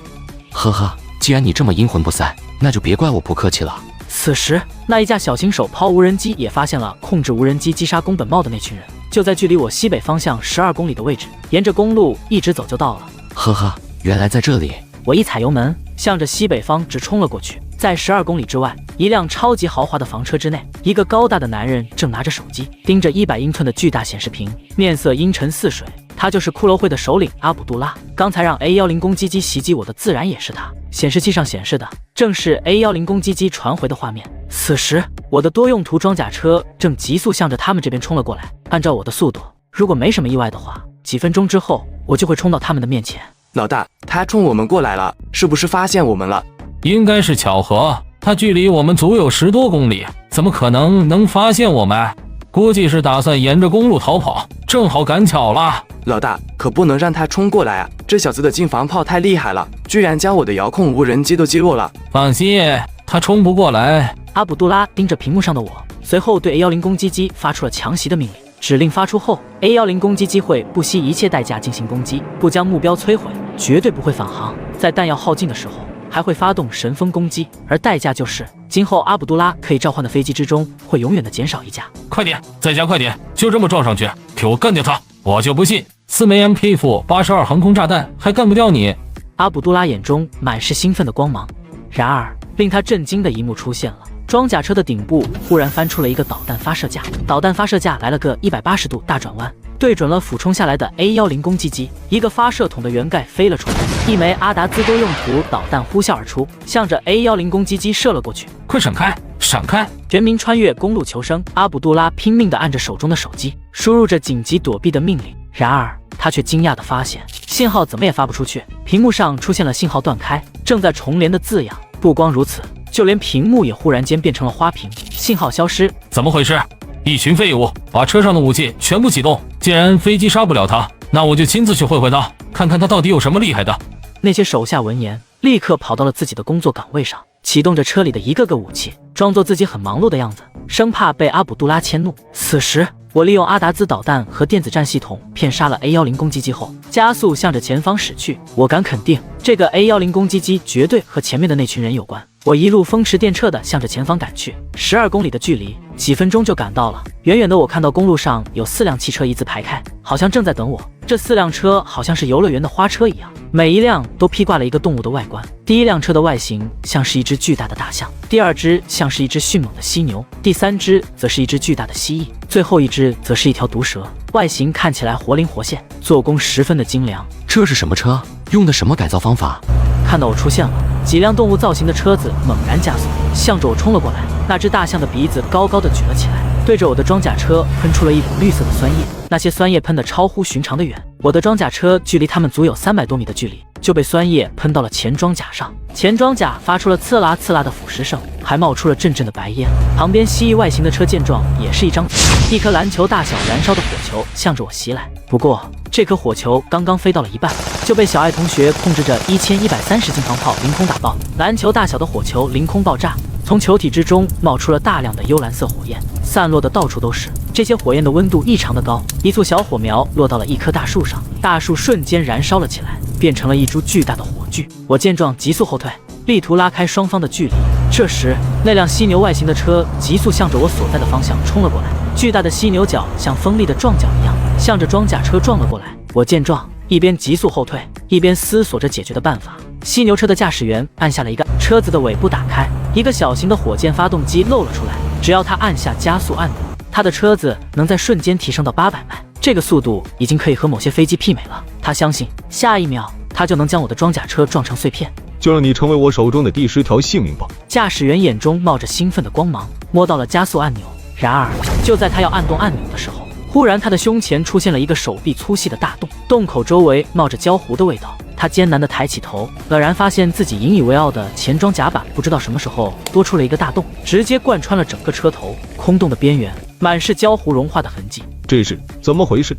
呵呵，既然你这么阴魂不散，那就别怪我不客气了。此时，那一架小型手抛无人机也发现了控制无人机击杀宫本茂的那群人，就在距离我西北方向12公里的位置，沿着公路一直走就到了。呵呵，原来在这里。我一踩油门，向着西北方直冲了过去。在12公里之外，一辆超级豪华的房车之内，一个高大的男人正拿着手机，盯着100英寸的巨大显示屏，面色阴沉似水。他就是骷髅会的首领阿卜杜拉。刚才让 A10攻击机袭击我的自然也是他。显示器上显示的正是 A10攻击机传回的画面。此时，我的多用途装甲车正急速向着他们这边冲了过来。按照我的速度，如果没什么意外的话，几分钟之后我就会冲到他们的面前。老大，他冲我们过来了，是不是发现我们了？应该是巧合，他距离我们足有10多公里，怎么可能发现我们？估计是打算沿着公路逃跑，正好赶巧了。老大，可不能让他冲过来啊！这小子的近防炮太厉害了，居然将我的遥控无人机都击落了。放心，他冲不过来。阿卜杜拉盯着屏幕上的我，随后对 A10攻击机发出了强袭的命令。指令发出后 ，A10攻击机会不惜一切代价进行攻击，不将目标摧毁，绝对不会返航。在弹药耗尽的时候，还会发动神风攻击，而代价就是今后阿卜杜拉可以召唤的飞机之中会永远的减少一架。快点，再加快点，就这么撞上去，给我干掉他！我就不信4枚 MK-82航空炸弹还干不掉你！阿卜杜拉眼中满是兴奋的光芒。然而，令他震惊的一幕出现了。装甲车的顶部忽然翻出了一个导弹发射架，导弹发射架来了个180度大转弯，对准了俯冲下来的 A10攻击机。一个发射筒的圆盖飞了出来，一枚阿达兹多用途导弹呼啸而出，向着 A10攻击机射了过去。快闪开，闪开！全民穿越公路求生，阿卜杜拉拼命地按着手中的手机，输入着紧急躲避的命令。然而他却惊讶地发现，信号怎么也发不出去，屏幕上出现了信号断开、正在重连的字样。不光如此，就连屏幕也忽然间变成了花屏，信号消失。怎么回事？一群废物，把车上的武器全部启动。既然飞机杀不了他，那我就亲自去会会他，看看他到底有什么厉害的。那些手下闻言，立刻跑到了自己的工作岗位上，启动着车里的一个个武器，装作自己很忙碌的样子，生怕被阿卜杜拉迁怒。此时，我利用阿达兹导弹和电子战系统骗杀了 A10 攻击机后，加速向着前方驶去。我敢肯定，这个 A10 攻击机绝对和前面的那群人有关。我一路风驰电掣地向着前方赶去，12公里的距离，几分钟就赶到了。远远的，我看到公路上有4辆汽车一字排开，好像正在等我。这4辆车好像是游乐园的花车一样，每一辆都披挂了一个动物的外观。第一辆车的外形像是一只巨大的大象，第二只像是一只迅猛的犀牛，第3只则是一只巨大的蜥蜴，最后一只则是一条毒蛇。外形看起来活灵活现，做工十分的精良。这是什么车？用的什么改造方法？看到我出现了，几辆动物造型的车子猛然加速，向着我冲了过来。那只大象的鼻子高高的举了起来，对着我的装甲车喷出了一股绿色的酸液，那些酸液喷得超乎寻常的远。我的装甲车距离它们足有300多米的距离，就被酸液喷到了前装甲上。前装甲发出了刺啦刺啦的腐蚀声，还冒出了阵阵的白烟。旁边蜥蜴外形的车见状，也是一张嘴，一颗篮球大小燃烧的火球向着我袭来。不过这颗火球刚刚飞到了一半，就被小爱同学控制着1130近防炮凌空打爆。篮球大小的火球凌空爆炸，从球体之中冒出了大量的幽蓝色火焰，散落的到处都是。这些火焰的温度异常的高，一簇小火苗落到了一棵大树上，大树瞬间燃烧了起来，变成了一株巨大的火炬。我见状急速后退，力图拉开双方的距离。这时，那辆犀牛外形的车急速向着我所在的方向冲了过来，巨大的犀牛角像锋利的撞角一样，向着装甲车撞了过来。我见状，一边急速后退，一边思索着解决的办法。犀牛车的驾驶员按下了一个车子的尾部打开，一个小型的火箭发动机露了出来。只要他按下加速按钮，他的车子能在瞬间提升到800迈，这个速度已经可以和某些飞机媲美了。他相信下一秒他就能将我的装甲车撞成碎片。就让你成为我手中的第10条性命吧。驾驶员眼中冒着兴奋的光芒，摸到了加速按钮。然而就在他要按动按钮的时候，忽然他的胸前出现了一个手臂粗细的大洞，洞口周围冒着焦糊的味道。他艰难地抬起头，愕然发现自己引以为傲的前装甲板不知道什么时候多出了一个大洞，直接贯穿了整个车头。空洞的边缘满是焦糊融化的痕迹。这是怎么回事？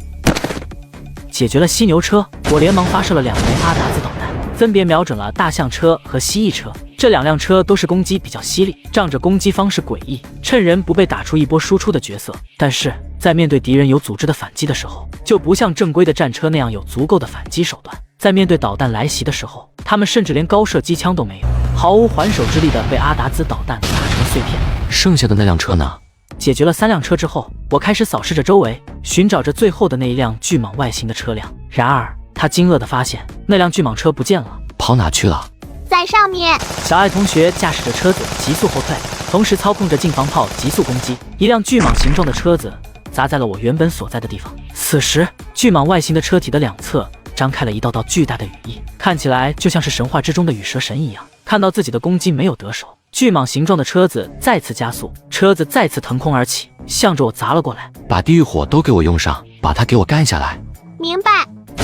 解决了犀牛车，我连忙发射了2枚阿达兹导弹，分别瞄准了大象车和蜥蜴车。这2辆车都是攻击比较犀利，仗着攻击方式诡异，趁人不备打出一波输出的角色。但是在面对敌人有组织的反击的时候，就不像正规的战车那样有足够的反击手段。在面对导弹来袭的时候，他们甚至连高射机枪都没有，毫无还手之力的被阿达兹导弹打成碎片。剩下的那辆车呢？解决了3辆车之后，我开始扫视着周围，寻找着最后的那一辆巨蟒外形的车辆。然而他惊愕地发现，那辆巨蟒车不见了，跑哪去了？在上面。小爱同学驾驶着车子急速后退，同时操控着近防炮急速攻击。一辆巨蟒形状的车子砸在了我原本所在的地方。此时，巨蟒外形的车体的两侧张开了一道道巨大的羽翼，看起来就像是神话之中的羽蛇神一样。看到自己的攻击没有得手，巨蟒形状的车子再次加速，车子再次腾空而起，向着我砸了过来。把地狱火都给我用上，把它给我干下来。明白。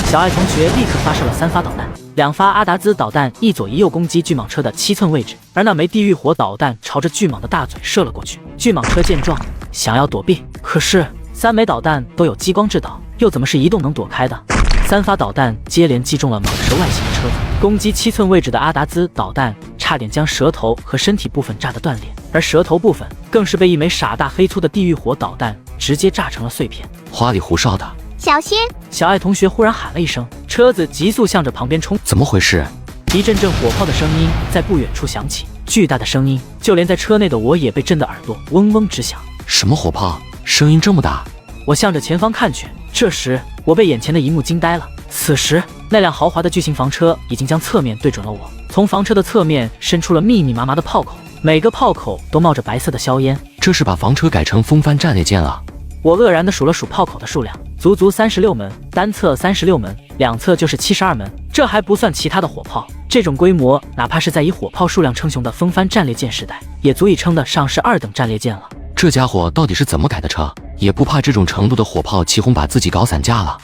小爱同学立刻发射了3发导弹，2发阿达兹导弹一左一右攻击巨蟒车的7寸位置，而那枚地狱火导弹朝着巨蟒的大嘴射了过去。巨蟒车见状想要躲避，可是3枚导弹都有激光制导，又怎么是移动能躲开的？3发导弹接连击中了蟒蛇外形的车子，攻击7寸位置的阿达兹导弹差点将舌头和身体部分炸得断裂，而舌头部分更是被一枚傻大黑粗的地狱火导弹直接炸成了碎片。花里胡哨的，小心！小爱同学忽然喊了一声，车子急速向着旁边冲。怎么回事？一阵阵火炮的声音在不远处响起，巨大的声音，就连在车内的我也被震得耳朵嗡嗡直响。什么火炮？声音这么大？我向着前方看去，这时我被眼前的一幕惊呆了。此时，那辆豪华的巨型房车已经将侧面对准了我，从房车的侧面伸出了密密麻麻的炮口，每个炮口都冒着白色的硝烟。这是把房车改成风帆战列舰了。我愕然地数了数炮口的数量，足足36门，单侧36门，两侧就是72门。这还不算其他的火炮，这种规模哪怕是在以火炮数量称雄的风帆战列舰时代，也足以称得上是2等战列舰了。这家伙到底是怎么改的车？也不怕这种程度的火炮起哄把自己搞散架了？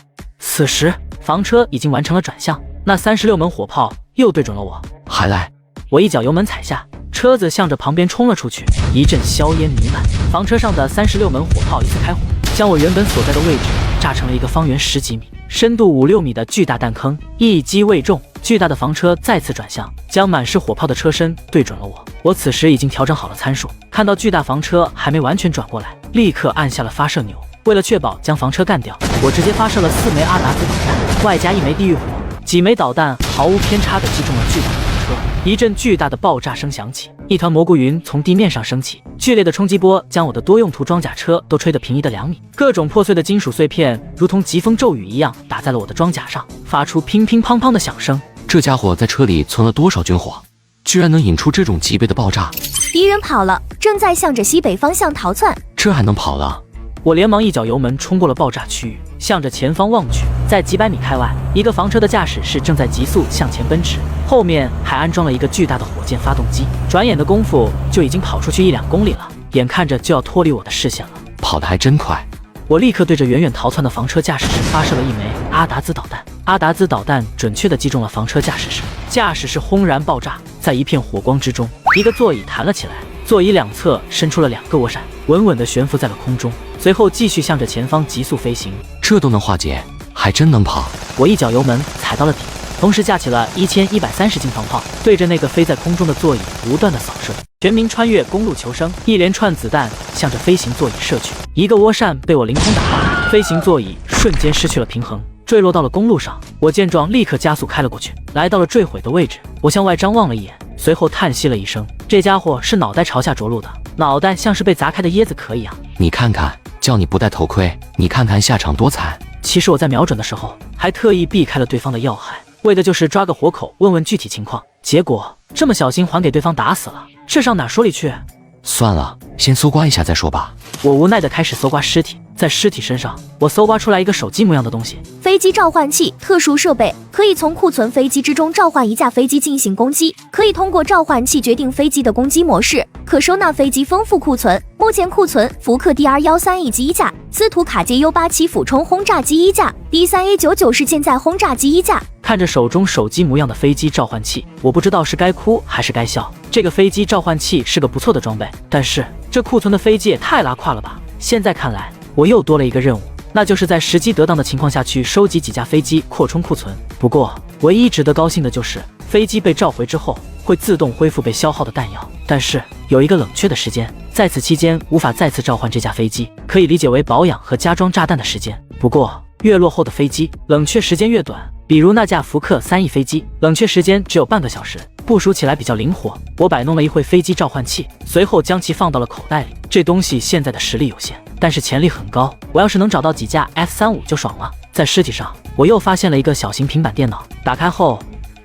此时房车已经完成了转向，那36门火炮又对准了我。还来！我一脚油门踩下，车子向着旁边冲了出去，一阵硝烟弥漫。房车上的36门火炮一次开火，将我原本所在的位置炸成了一个方圆10几米、深度5、6米的巨大弹坑。一击未中，巨大的房车再次转向，将满是火炮的车身对准了我。我此时已经调整好了参数，看到巨大房车还没完全转过来，立刻按下了发射钮。为了确保将房车干掉，我直接发射了4枚阿达兹导弹，外加1枚地狱火，几枚导弹毫无偏差地击中了巨大的房车。一阵巨大的爆炸声响起，一团蘑菇云从地面上升起，剧烈的冲击波将我的多用途装甲车都吹得平移的2米，各种破碎的金属碎片如同疾风骤雨一样打在了我的装甲上，发出乒乒乓乓的响声。这家伙在车里存了多少军火，居然能引出这种级别的爆炸？敌人跑了，正在向着西北方向逃窜。这还能跑了？我连忙一脚油门冲过了爆炸区域，向着前方望去，在几百米开外，一个房车的驾驶室正在急速向前奔驰，后面还安装了一个巨大的火箭发动机。转眼的功夫就已经跑出去1、2公里了，眼看着就要脱离我的视线了。跑得还真快！我立刻对着远远逃窜的房车驾驶室发射了1枚阿达兹导弹。阿达兹导弹准确地击中了房车驾驶室，驾驶室轰然爆炸，在一片火光之中，一个座椅弹了起来，座椅两侧伸出了2个涡扇，稳稳地悬浮在了空中，随后继续向着前方急速飞行。这都能化解，还真能跑！我一脚油门踩到了底，同时架起了1130斤防炮，对着那个飞在空中的座椅不断的扫射。全民穿越公路求生，一连串子弹向着飞行座椅射去，一个涡扇被我凌空打爆，飞行座椅瞬间失去了平衡，坠落到了公路上。我见状立刻加速开了过去，来到了坠毁的位置。我向外张望了一眼，随后叹息了一声，这家伙是脑袋朝下着陆的，脑袋像是被砸开的椰子壳一样。你看看，叫你不戴头盔，你看看下场多惨。其实我在瞄准的时候还特意避开了对方的要害，为的就是抓个活口问问具体情况，结果这么小心还给对方打死了，这上哪说理去？算了，先搜刮一下再说吧。我无奈地开始搜刮尸体，在尸体身上我搜刮出来一个手机模样的东西，飞机召唤器，特殊设备，可以从库存飞机之中召唤一架飞机进行攻击，可以通过召唤器决定飞机的攻击模式，可收纳飞机丰富库存。目前库存福克 DR-13以及1架，斯图卡捷 U87 俯冲轰炸机1架， D3A99 式舰载轰炸机1架。看着手中手机模样的飞机召唤器，我不知道是该哭还是该笑。这个飞机召唤器是个不错的装备，但是这库存的飞机也太拉胯了吧。现在看来我又多了一个任务，那就是在时机得当的情况下去收集几架飞机扩充库存。不过唯一值得高兴的就是飞机被召回之后会自动恢复被消耗的弹药，但是有一个冷却的时间，在此期间无法再次召唤这架飞机，可以理解为保养和加装炸弹的时间。不过越落后的飞机冷却时间越短，比如那架福克3E飞机，冷却时间只有半个小时，部署起来比较灵活。我摆弄了一会飞机召唤器，随后将其放到了口袋里。这东西现在的实力有限，但是潜力很高，我要是能找到几架 F-35就爽了。在尸体上我又发现了一个小型平板电脑，打开后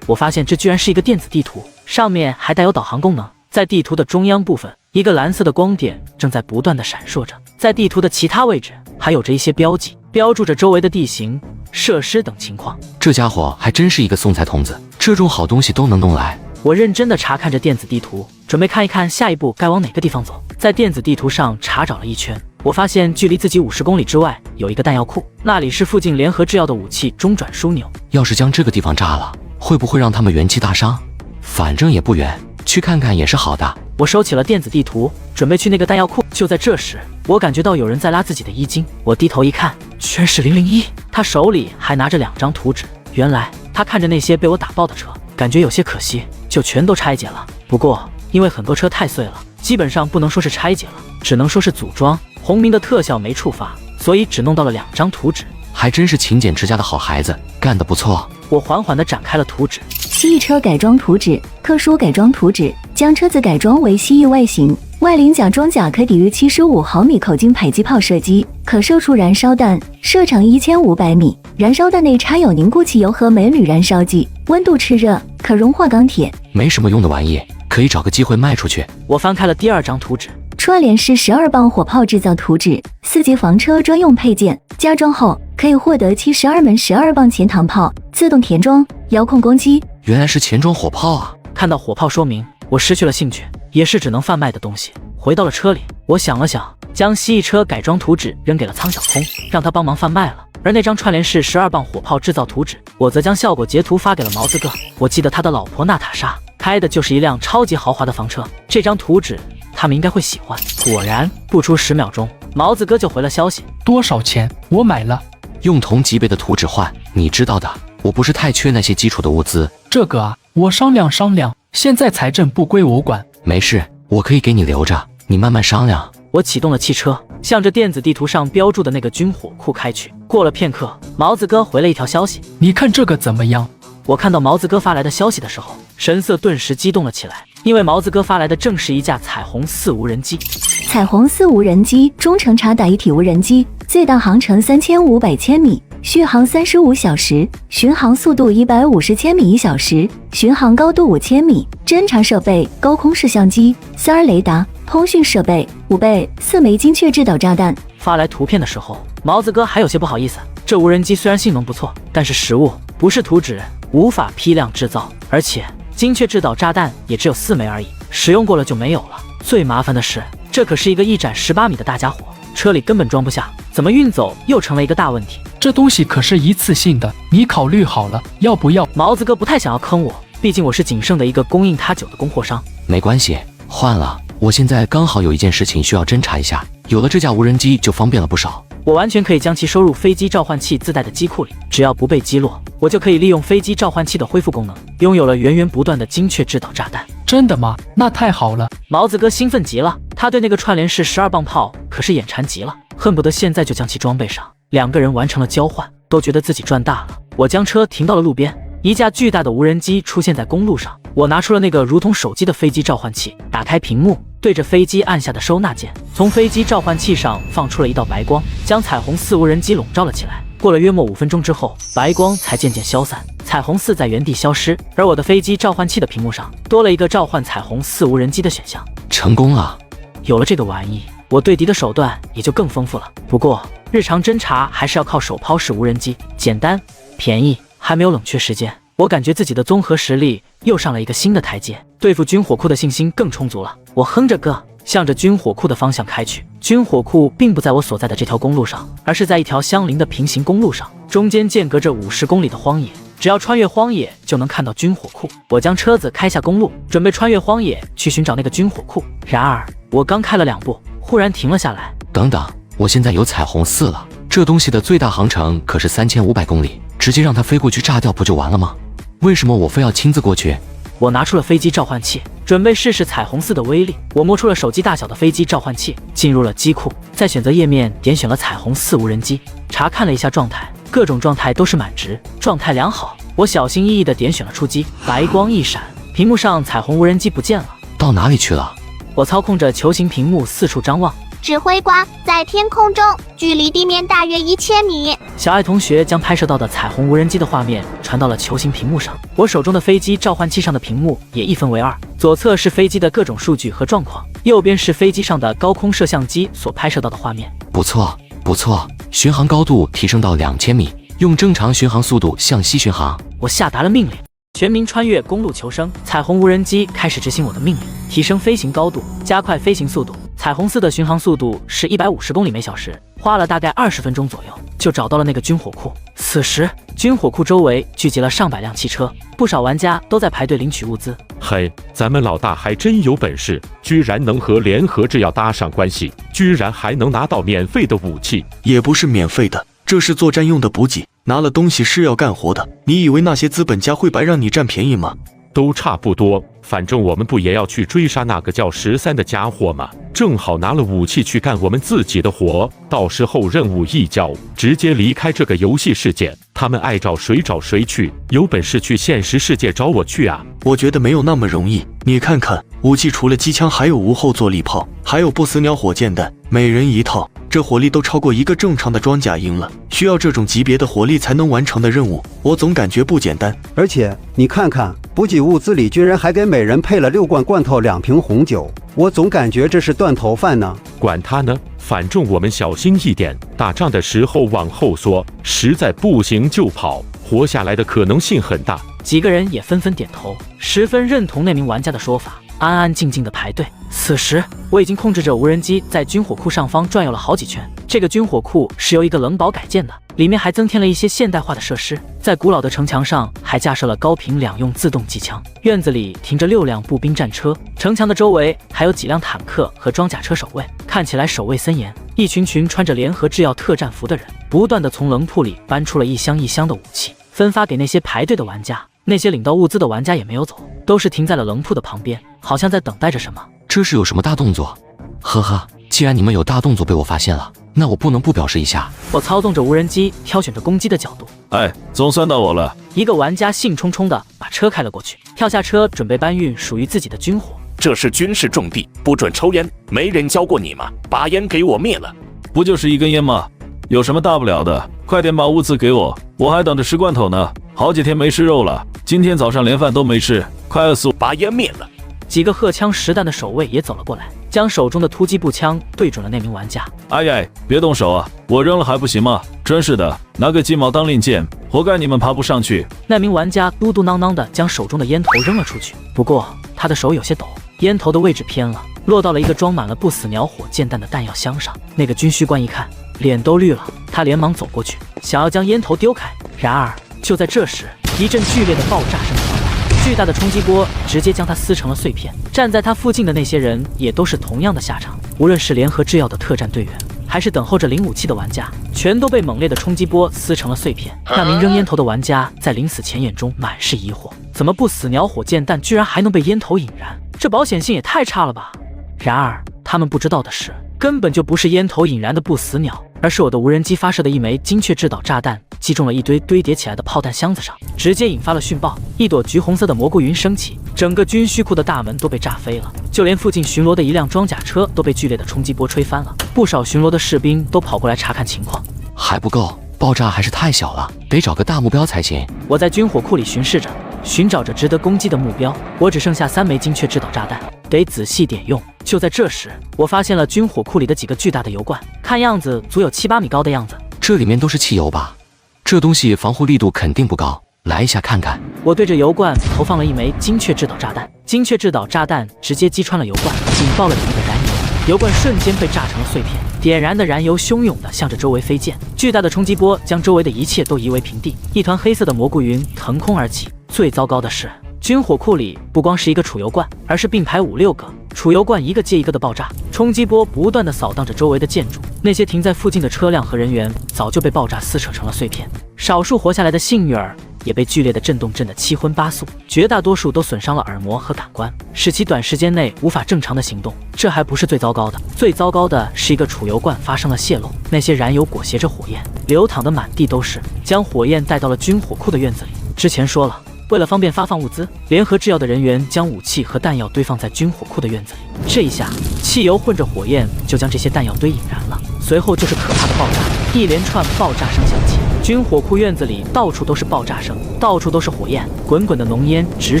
我发现这居然是一个电子地图，上面还带有导航功能。在地图的中央部分，一个蓝色的光点正在不断的闪烁着，在地图的其他位置还有着一些标记，标注着周围的地形、设施等情况。这家伙还真是一个送财童子，这种好东西都能弄来。我认真地查看着电子地图，准备看一看下一步该往哪个地方走。在电子地图上查找了一圈，我发现距离自己50公里之外有一个弹药库，那里是附近联合制药的武器中转枢纽。要是将这个地方炸了，会不会让他们元气大伤？反正也不远，去看看也是好的。我收起了电子地图，准备去那个弹药库。就在这时，我感觉到有人在拉自己的衣襟，我低头一看，居然是001，他手里还拿着2张图纸。原来他看着那些被我打爆的车，感觉有些可惜，就全都拆解了。不过因为很多车太碎了，基本上不能说是拆解了，只能说是组装。红明的特效没触发，所以只弄到了2张图纸。还真是勤俭持家的好孩子，干得不错。我缓缓地展开了图纸。蜥蜴车改装图纸，特殊改装图纸，将车子改装为蜥蜴外形，外鳞甲装甲可抵御75毫米口径迫击炮射击，可射出燃烧弹，射程1500米。燃烧弹内插有凝固汽油和镁铝燃烧剂，温度炽热，可融化钢铁。没什么用的玩意，可以找个机会卖出去。我翻开了第2张图纸，串联式12磅火炮制造图纸，4级房车专用配件，加装后可以获得72门12磅前膛炮，自动填装，遥控攻击。原来是前装火炮啊！看到火炮说明，我失去了兴趣，也是只能贩卖的东西。回到了车里，我想了想，将蜥蜴车改装图纸扔给了苍小空，让他帮忙贩卖了。而那张串联式12磅火炮制造图纸，我则将效果截图发给了毛子哥。我记得他的老婆娜塔莎开的就是一辆超级豪华的房车，这张图纸他们应该会喜欢。果然，不出10秒钟，毛子哥就回了消息：多少钱？我买了。用同级别的图纸换，你知道的，我不是太缺那些基础的物资。这个啊，我商量商量，现在财政部归我管。没事，我可以给你留着，你慢慢商量。我启动了汽车，向着电子地图上标注的那个军火库开去。过了片刻，毛子哥回了一条消息：你看这个怎么样？我看到毛子哥发来的消息的时候，神色顿时激动了起来，因为毛子哥发来的正是一架彩虹4无人机。彩虹4无人机，中程察打一体无人机，最大航程3500千米，续航35小时，巡航速度150千米1小时，巡航高度5000米。侦察设备：高空摄像机、4R 雷达、通讯设备5倍，4枚精确制导炸弹。发来图片的时候，毛子哥还有些不好意思，这无人机虽然性能不错，但是实物不是图纸，无法批量制造，而且精确制导炸弹也只有4枚而已，使用过了就没有了。最麻烦的是，这可是一个一展18米的大家伙，车里根本装不下，怎么运走又成了一个大问题。这东西可是一次性的，你考虑好了要不要？毛子哥不太想要坑我，毕竟我是仅剩的一个供应他酒的供货商。没关系，换了。我现在刚好有一件事情需要侦查一下，有了这架无人机就方便了不少。我完全可以将其收入飞机召唤器自带的机库里，只要不被击落，我就可以利用飞机召唤器的恢复功能，拥有了源源不断的精确制导炸弹。真的吗？那太好了！毛子哥兴奋极了，他对那个串联式12磅炮可是眼馋极了，恨不得现在就将其装备上。2个人完成了交换，都觉得自己赚大了。我将车停到了路边，一架巨大的无人机出现在公路上。我拿出了那个如同手机的飞机召唤器，打开屏幕，对着飞机按下的收纳键，从飞机召唤器上放出了一道白光，将彩虹4无人机笼罩了起来。过了约莫5分钟之后，白光才渐渐消散，彩虹4在原地消失，而我的飞机召唤器的屏幕上多了一个召唤彩虹4无人机的选项。成功了！有了这个玩意，我对敌的手段也就更丰富了。不过日常侦查还是要靠手抛式无人机，简单便宜，还没有冷却时间。我感觉自己的综合实力又上了一个新的台阶，对付军火库的信心更充足了。我哼着歌，向着军火库的方向开去。军火库并不在我所在的这条公路上，而是在一条相邻的平行公路上，中间间隔着50公里的荒野。只要穿越荒野就能看到军火库。我将车子开下公路，准备穿越荒野去寻找那个军火库。然而我刚开了2步，忽然停了下来。等等，我现在有彩虹4了，这东西的最大航程可是3500公里，直接让它飞过去炸掉不就完了吗？为什么我非要亲自过去？我拿出了飞机召唤器，准备试试彩虹4的威力。我摸出了手机大小的飞机召唤器，进入了机库，在选择页面点选了彩虹4无人机，查看了一下状态，各种状态都是满值，状态良好。我小心翼翼地点选了出击，白光一闪，屏幕上彩虹无人机不见了，到哪里去了？我操控着球形屏幕四处张望。指挥官在天空中，距离地面大约1000米。小爱同学将拍摄到的彩虹无人机的画面传到了球形屏幕上，我手中的飞机召唤器上的屏幕也一分为2，左侧是飞机的各种数据和状况，右边是飞机上的高空摄像机所拍摄到的画面。不错不错，巡航高度提升到2000米，用正常巡航速度向西巡航。我下达了命令，全民穿越公路求生。彩虹无人机开始执行我的命令，提升飞行高度，加快飞行速度。彩虹4的巡航速度是150公里每小时，花了大概20分钟左右就找到了那个军火库。此时军火库周围聚集了上百辆汽车，不少玩家都在排队领取物资。嘿，咱们老大还真有本事，居然能和联合制药搭上关系，居然还能拿到免费的武器。也不是免费的，这是作战用的补给，拿了东西是要干活的。你以为那些资本家会白让你占便宜吗？都差不多，反正我们不也要去追杀那个叫13的家伙吗？正好拿了武器去干我们自己的活，到时候任务一交，直接离开这个游戏世界，他们爱找谁找谁去，有本事去现实世界找我去啊！我觉得没有那么容易，你看看，武器除了机枪还有无后坐力炮，还有不死鸟火箭弹，每人一套，这火力都超过一个正常的装甲营了。需要这种级别的火力才能完成的任务，我总感觉不简单。而且你看看，补给物资里居然还给每人配了6罐罐头2瓶红酒，我总感觉这是断头饭呢。管他呢，反正我们小心一点，打仗的时候往后缩，实在不行就跑，活下来的可能性很大。几个人也纷纷点头，十分认同那名玩家的说法，安安静静的排队。此时我已经控制着无人机在军火库上方转悠了好几圈。这个军火库是由一个冷堡改建的，里面还增添了一些现代化的设施，在古老的城墙上还架设了高频两用自动机枪。院子里停着6辆步兵战车，城墙的周围还有几辆坦克和装甲车守卫，看起来守卫森严。一群穿着联合制药特战服的人，不断的从棱铺里搬出了一箱一箱的武器，分发给那些排队的玩家。那些领到物资的玩家也没有走，都是停在了棱铺的旁边，好像在等待着什么。这是有什么大动作？呵呵，既然你们有大动作被我发现了，那我不能不表示一下。我操纵着无人机，挑选着攻击的角度。哎，总算到我了。一个玩家兴冲冲地把车开了过去，跳下车准备搬运属于自己的军火。这是军事重地，不准抽烟，没人教过你吗？把烟给我灭了。不就是一根烟吗？有什么大不了的？快点把物资给我，我还等着吃罐头呢。好几天没吃肉了，今天早上连饭都没吃，快饿死我！把烟灭了。几个荷枪实弹的守卫也走了过来，将手中的突击步枪对准了那名玩家。哎呀，别动手啊！我扔了还不行吗？真是的，拿个鸡毛当令箭，活该你们爬不上去。那名玩家嘟嘟囔囔地将手中的烟头扔了出去，不过他的手有些抖，烟头的位置偏了，落到了一个装满了不死鸟火箭弹的弹药箱上。那个军需官一看，脸都绿了，他连忙走过去，想要将烟头丢开。然而就在这时，一阵剧烈的爆炸声传来，巨大的冲击波直接将他撕成了碎片。站在他附近的那些人也都是同样的下场，无论是联合制药的特战队员，还是等候着领武器的玩家，全都被猛烈的冲击波撕成了碎片。那名扔烟头的玩家在临死前眼中满是疑惑，怎么不死鸟火箭弹居然还能被烟头引燃？这保险性也太差了吧！然而他们不知道的是，根本就不是烟头引燃的不死鸟，而是我的无人机发射的一枚精确制导炸弹击中了一堆堆叠起来的炮弹箱子上，直接引发了讯爆。一朵橘红色的蘑菇云升起，整个军需库的大门都被炸飞了，就连附近巡逻的一辆装甲车都被剧烈的冲击波吹翻了。不少巡逻的士兵都跑过来查看情况。还不够，爆炸还是太小了，得找个大目标才行。我在军火库里巡视着，寻找着值得攻击的目标。我只剩下3枚精确制导炸弹，得仔细点用。就在这时，我发现了军火库里的几个巨大的油罐，看样子足有7、8米高的样子。这里面都是汽油吧？这东西防护力度肯定不高，来一下看看。我对着油罐投放了一枚精确制导炸弹，精确制导炸弹直接击穿了油罐，引爆了里面的燃油，油罐瞬间被炸成了碎片。点燃的燃油汹涌地向着周围飞溅，巨大的冲击波将周围的一切都夷为平地，一团黑色的蘑菇云腾空而起。最糟糕的是，军火库里不光是一个储油罐，而是并排5、6个储油罐，一个接一个的爆炸，冲击波不断地扫荡着周围的建筑，那些停在附近的车辆和人员早就被爆炸撕扯成了碎片，少数活下来的幸运儿也被剧烈的震动震得七荤八素，绝大多数都损伤了耳膜和感官，使其短时间内无法正常的行动。这还不是最糟糕的，最糟糕的是一个储油罐发生了泄漏，那些燃油裹挟着火焰流淌得满地都是，将火焰带到了军火库的院子里。之前说了，为了方便发放物资，联合制药的人员将武器和弹药堆放在军火库的院子里。这一下，汽油混着火焰就将这些弹药堆引燃了，随后就是可怕的爆炸，一连串爆炸声响起。军火库院子里到处都是爆炸声，到处都是火焰，滚滚的浓烟直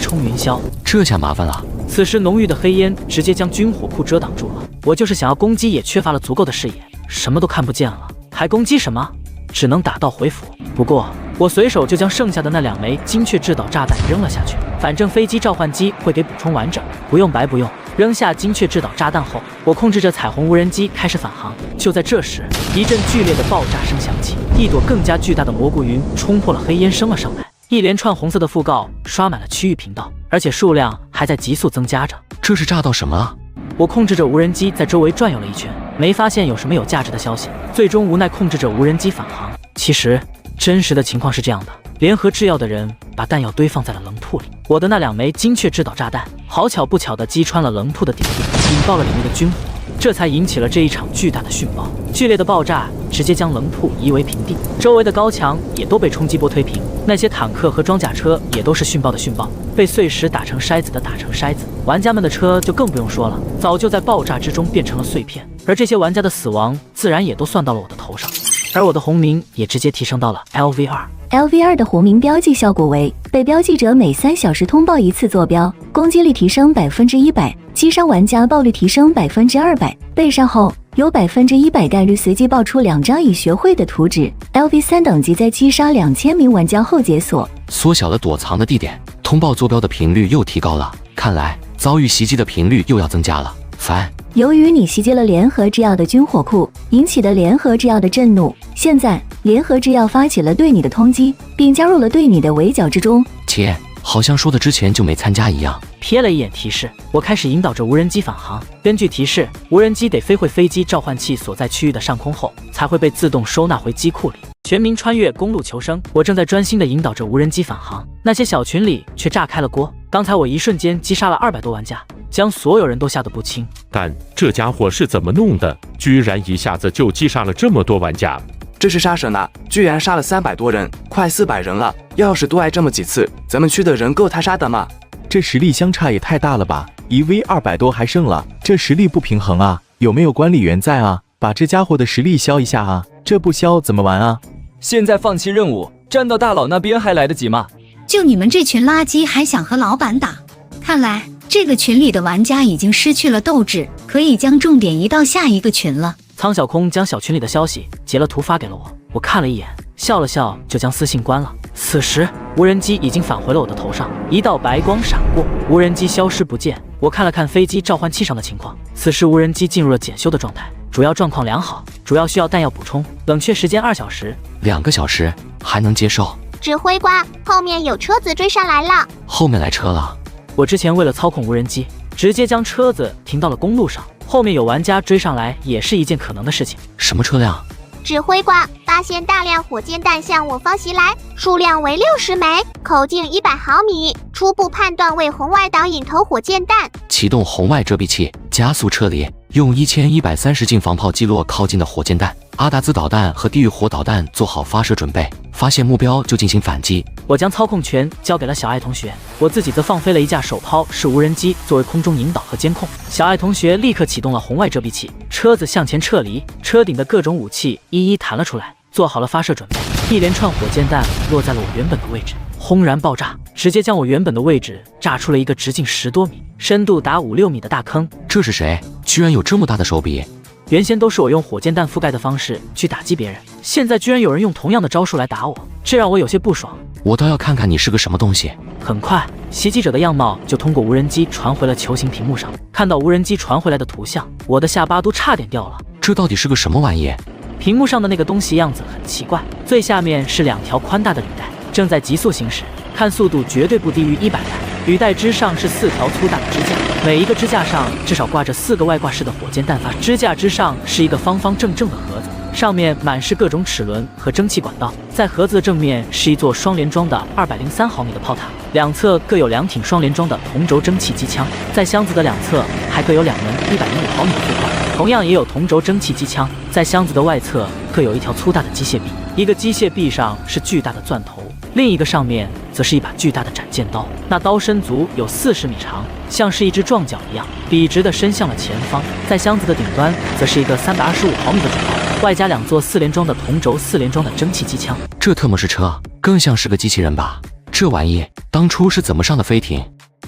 冲云霄。这下麻烦了。此时浓郁的黑烟直接将军火库遮挡住了，我就是想要攻击也缺乏了足够的视野，什么都看不见了，还攻击什么？只能打道回府。不过我随手就将剩下的那2枚精确制导炸弹扔了下去，反正飞机召唤机会给补充完整，不用白不用。扔下精确制导炸弹后，我控制着彩虹无人机开始返航。就在这时，一阵剧烈的爆炸声响起，一朵更加巨大的蘑菇云冲破了黑烟升了上来，一连串红色的讣告刷满了区域频道，而且数量还在急速增加着。这是炸到什么了？我控制着无人机在周围转悠了一圈，没发现有什么有价值的消息，最终无奈控制着无人机返航。其实真实的情况是这样的，联合制药的人把弹药堆放在了棱铺里，我的那2枚精确制导炸弹好巧不巧地击穿了棱铺的顶壁，引爆了里面的军火，这才引起了这一场巨大的讯爆。剧烈的爆炸直接将棱铺夷为平地，周围的高墙也都被冲击波推平，那些坦克和装甲车也都是讯爆的讯爆，被碎石打成筛子的打成筛子。玩家们的车就更不用说了，早就在爆炸之中变成了碎片，而这些玩家的死亡自然也都算到了我的头上，而我的红名也直接提升到了 LV2。LV2 的红名标记效果为：被标记者每3小时通报1次坐标，攻击力提升100%，击伤玩家爆率提升200%，被杀后有100%概率随机爆出2张已学会的图纸。LV3 等级在击杀2000名玩家后解锁，缩小了躲藏的地点，通报坐标的频率又提高了，看来遭遇袭击的频率又要增加了。烦。由于你袭击了联合制药的军火库，引起的联合制药的震怒，现在联合制药发起了对你的通缉，并加入了对你的围剿之中。姐，好像说的之前就没参加一样。瞥了一眼提示，我开始引导着无人机返航。根据提示，无人机得飞回飞机召唤器所在区域的上空后，才会被自动收纳回机库里。全民穿越公路求生，我正在专心地引导着无人机返航，那些小群里却炸开了锅。刚才我一瞬间击杀了200多玩家，将所有人都吓得不轻。但这家伙是怎么弄的？居然一下子就击杀了这么多玩家！这是杀神啊！居然杀了300多人，快400人了。要是多挨这么几次，咱们区的人够他杀的吗？这实力相差也太大了吧！1v 200多还胜了，这实力不平衡啊！有没有管理员在啊？把这家伙的实力消一下啊！这不消怎么玩啊？现在放弃任务，站到大佬那边还来得及吗？就你们这群垃圾还想和老板打？看来这个群里的玩家已经失去了斗志，可以将重点移到下一个群了。苍小空将小群里的消息截了图发给了我，我看了一眼，笑了笑，就将私信关了。此时无人机已经返回了我的头上，一道白光闪过，无人机消失不见。我看了看飞机召唤器上的情况，此时无人机进入了检修的状态，主要状况良好，主要需要弹药补充，冷却时间2小时。2个小时还能接受。指挥官，后面有车子追上来了。后面来车了。我之前为了操控无人机，直接将车子停到了公路上，后面有玩家追上来也是一件可能的事情。什么车辆？指挥官，发现大量火箭弹向我方袭来，数量为60枚，口径100毫米，初步判断为红外导引头火箭弹。启动红外遮蔽器，加速撤离，用1130镜防炮击落靠近的火箭弹。阿达兹导弹和地狱火导弹做好发射准备，发现目标就进行反击。我将操控权交给了小爱同学，我自己则放飞了一架手抛式无人机作为空中引导和监控。小爱同学立刻启动了红外遮蔽器，车子向前撤离，车顶的各种武器一一弹了出来，做好了发射准备。一连串火箭弹落在了我原本的位置，轰然爆炸，直接将我原本的位置炸出了一个直径10多米、深度达5-6米的大坑。这是谁？居然有这么大的手笔！原先都是我用火箭弹覆盖的方式去打击别人，现在居然有人用同样的招数来打我，这让我有些不爽。我倒要看看你是个什么东西。很快，袭击者的样貌就通过无人机传回了球形屏幕上。看到无人机传回来的图像，我的下巴都差点掉了。这到底是个什么玩意？屏幕上的那个东西样子很奇怪，最下面是2条宽大的履带，正在急速行驶，看速度绝对不低于100迈。履带之上是4条粗大的支架，每一个支架上至少挂着4个外挂式的火箭弹发。支架之上是一个方方正正的盒子，上面满是各种齿轮和蒸汽管道。在盒子的正面是一座双联装的203毫米的炮塔，两侧各有2挺双联装的同轴蒸汽机枪，在箱子的两侧还各有2门105毫米的副炮，同样也有同轴蒸汽机枪。在箱子的外侧各有一条粗大的机械臂，一个机械臂上是巨大的钻头，另一个上面则是一把巨大的斩剑刀，那刀身足有40米长，像是一只撞角一样，笔直地伸向了前方。在箱子的顶端则是一个325毫米的主炮，外加2座4连装的同轴4连装的蒸汽机枪。这特么是车，更像是个机器人吧？这玩意当初是怎么上的飞艇？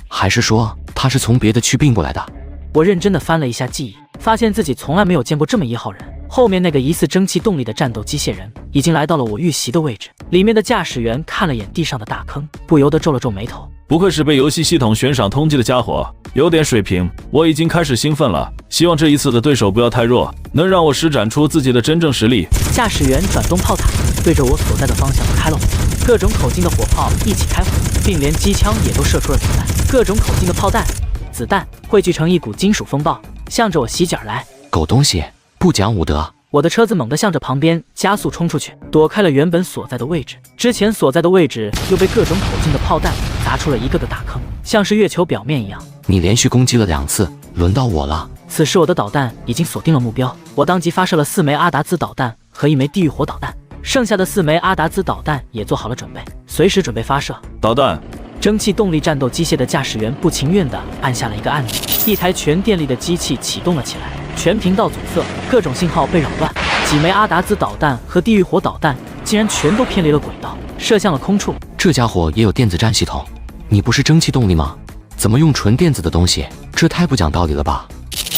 还是说它是从别的区并过来的？我认真地翻了一下记忆，发现自己从来没有见过这么1号人。后面那个疑似蒸汽动力的战斗机械人已经来到了我预习的位置，里面的驾驶员看了眼地上的大坑，不由得皱了皱眉头。不愧是被游戏系统悬赏通缉的家伙，有点水平。我已经开始兴奋了，希望这一次的对手不要太弱，能让我施展出自己的真正实力。驾驶员转动炮塔，对着我所在的方向开了火，各种口径的火炮一起开火，并连机枪也都射出了子弹。各种口径的炮弹、子弹汇聚成一股金属风暴，向着我袭击而来。狗东西，不讲武德！我的车子猛地向着旁边加速冲出去，躲开了原本所在的位置。之前所在的位置又被各种口径的炮弹砸出了一个个大坑，像是月球表面一样。你连续攻击了2次，轮到我了。此时我的导弹已经锁定了目标，我当即发射了4枚阿达兹导弹和1枚地狱火导弹，剩下的4枚阿达兹导弹也做好了准备，随时准备发射。导弹。蒸汽动力战斗机械的驾驶员不情愿地按下了一个按钮，一台全电力的机器启动了起来，全频道阻塞，各种信号被扰乱，几枚阿达兹导弹和地狱火导弹竟然全都偏离了轨道，射向了空处。这家伙也有电子战系统？你不是蒸汽动力吗？怎么用纯电子的东西？这太不讲道理了吧！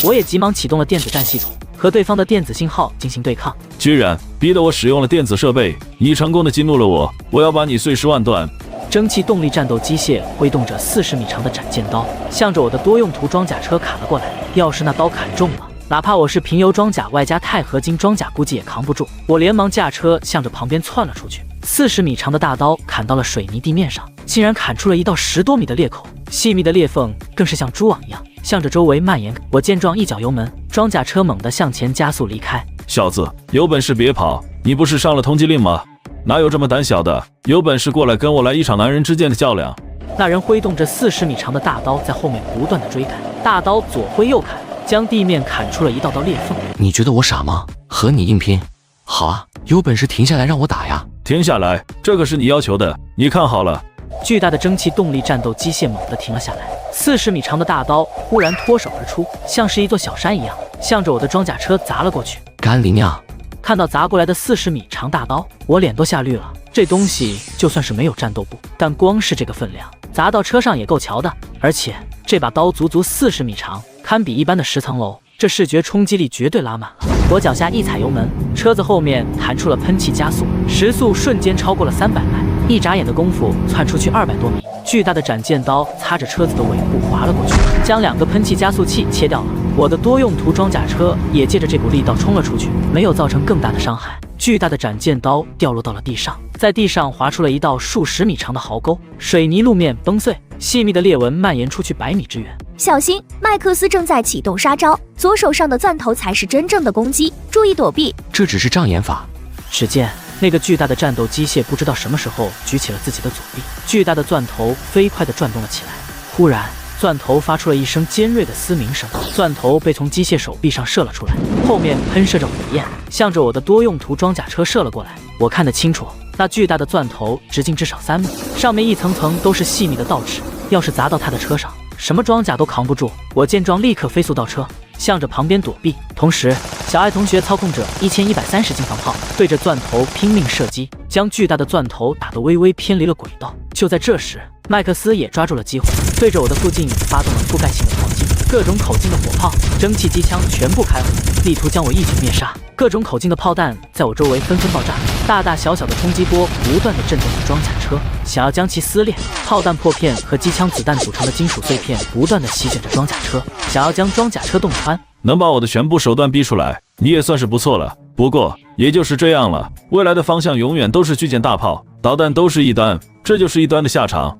我也急忙启动了电子战系统，和对方的电子信号进行对抗。居然逼得我使用了电子设备，你成功的激怒了我，我要把你碎尸万段！蒸汽动力战斗机械挥动着40米长的斩剑刀，向着我的多用途装甲车砍了过来。要是那刀砍中了，哪怕我是平油装甲外加钛合金装甲，估计也扛不住。我连忙驾车向着旁边窜了出去，40米长的大刀砍到了水泥地面上，竟然砍出了一道10多米的裂口，细密的裂缝更是像蛛网一样向着周围蔓延。我见状一脚油门，装甲车猛地向前加速离开。小子，有本事别跑！你不是上了通缉令吗？哪有这么胆小的？有本事过来跟我来一场男人之间的较量！那人挥动着40米长的大刀在后面不断的追赶，大刀左挥右砍，将地面砍出了一道道裂缝。你觉得我傻吗？和你硬拼？好啊，有本事停下来让我打呀！停下来，这可是你要求的，你看好了。巨大的蒸汽动力战斗机械猛地停了下来，40米长的大刀忽然脱手而出，像是一座小山一样，向着我的装甲车砸了过去。甘霖呀！看到砸过来的40米长大刀，我脸都吓绿了。这东西就算是没有战斗部，但光是这个分量，砸到车上也够瞧的。而且这把刀足足40米长，堪比一般的10层楼，这视觉冲击力绝对拉满了。我脚下一踩油门，车子后面弹出了喷气加速，时速瞬间超过了300迈，一眨眼的功夫窜出去200多米。巨大的斩剑刀擦着车子的尾部划了过去，将2个喷气加速器切掉了。我的多用途装甲车也借着这股力道冲了出去，没有造成更大的伤害。巨大的斩剑刀掉落到了地上，在地上划出了一道数10米长的壕沟，水泥路面崩碎，细密的裂纹蔓延出去100米之远。小心，麦克斯正在启动杀招，左手上的钻头才是真正的攻击，注意躲避。这只是障眼法。只见那个巨大的战斗机械不知道什么时候举起了自己的左臂，巨大的钻头飞快地转动了起来。忽然，钻头发出了一声尖锐的嘶鸣声，钻头被从机械手臂上射了出来，后面喷射着火焰，向着我的多用途装甲车射了过来。我看得清楚，那巨大的钻头直径至少3米，上面一层层都是细密的倒齿，要是砸到他的车上，什么装甲都扛不住。我见状立刻飞速倒车，向着旁边躲避。同时，小爱同学操控着1130斤防炮，对着钻头拼命射击，将巨大的钻头打得微微偏离了轨道。就在这时，麦克斯也抓住了机会，对着我的附近发动了覆盖性的炮击，各种口径的火炮、蒸汽机枪全部开火，力图将我一举灭杀。各种口径的炮弹在我周围纷纷爆炸，大大小小的冲击波不断地震动着装甲车，想要将其撕裂。炮弹破片和机枪子弹组成的金属碎片不断地席卷着装甲车，想要将装甲车洞穿。能把我的全部手段逼出来，你也算是不错了。不过也就是这样了，未来的方向永远都是巨舰大炮，导弹都是一端，这就是一端的下场。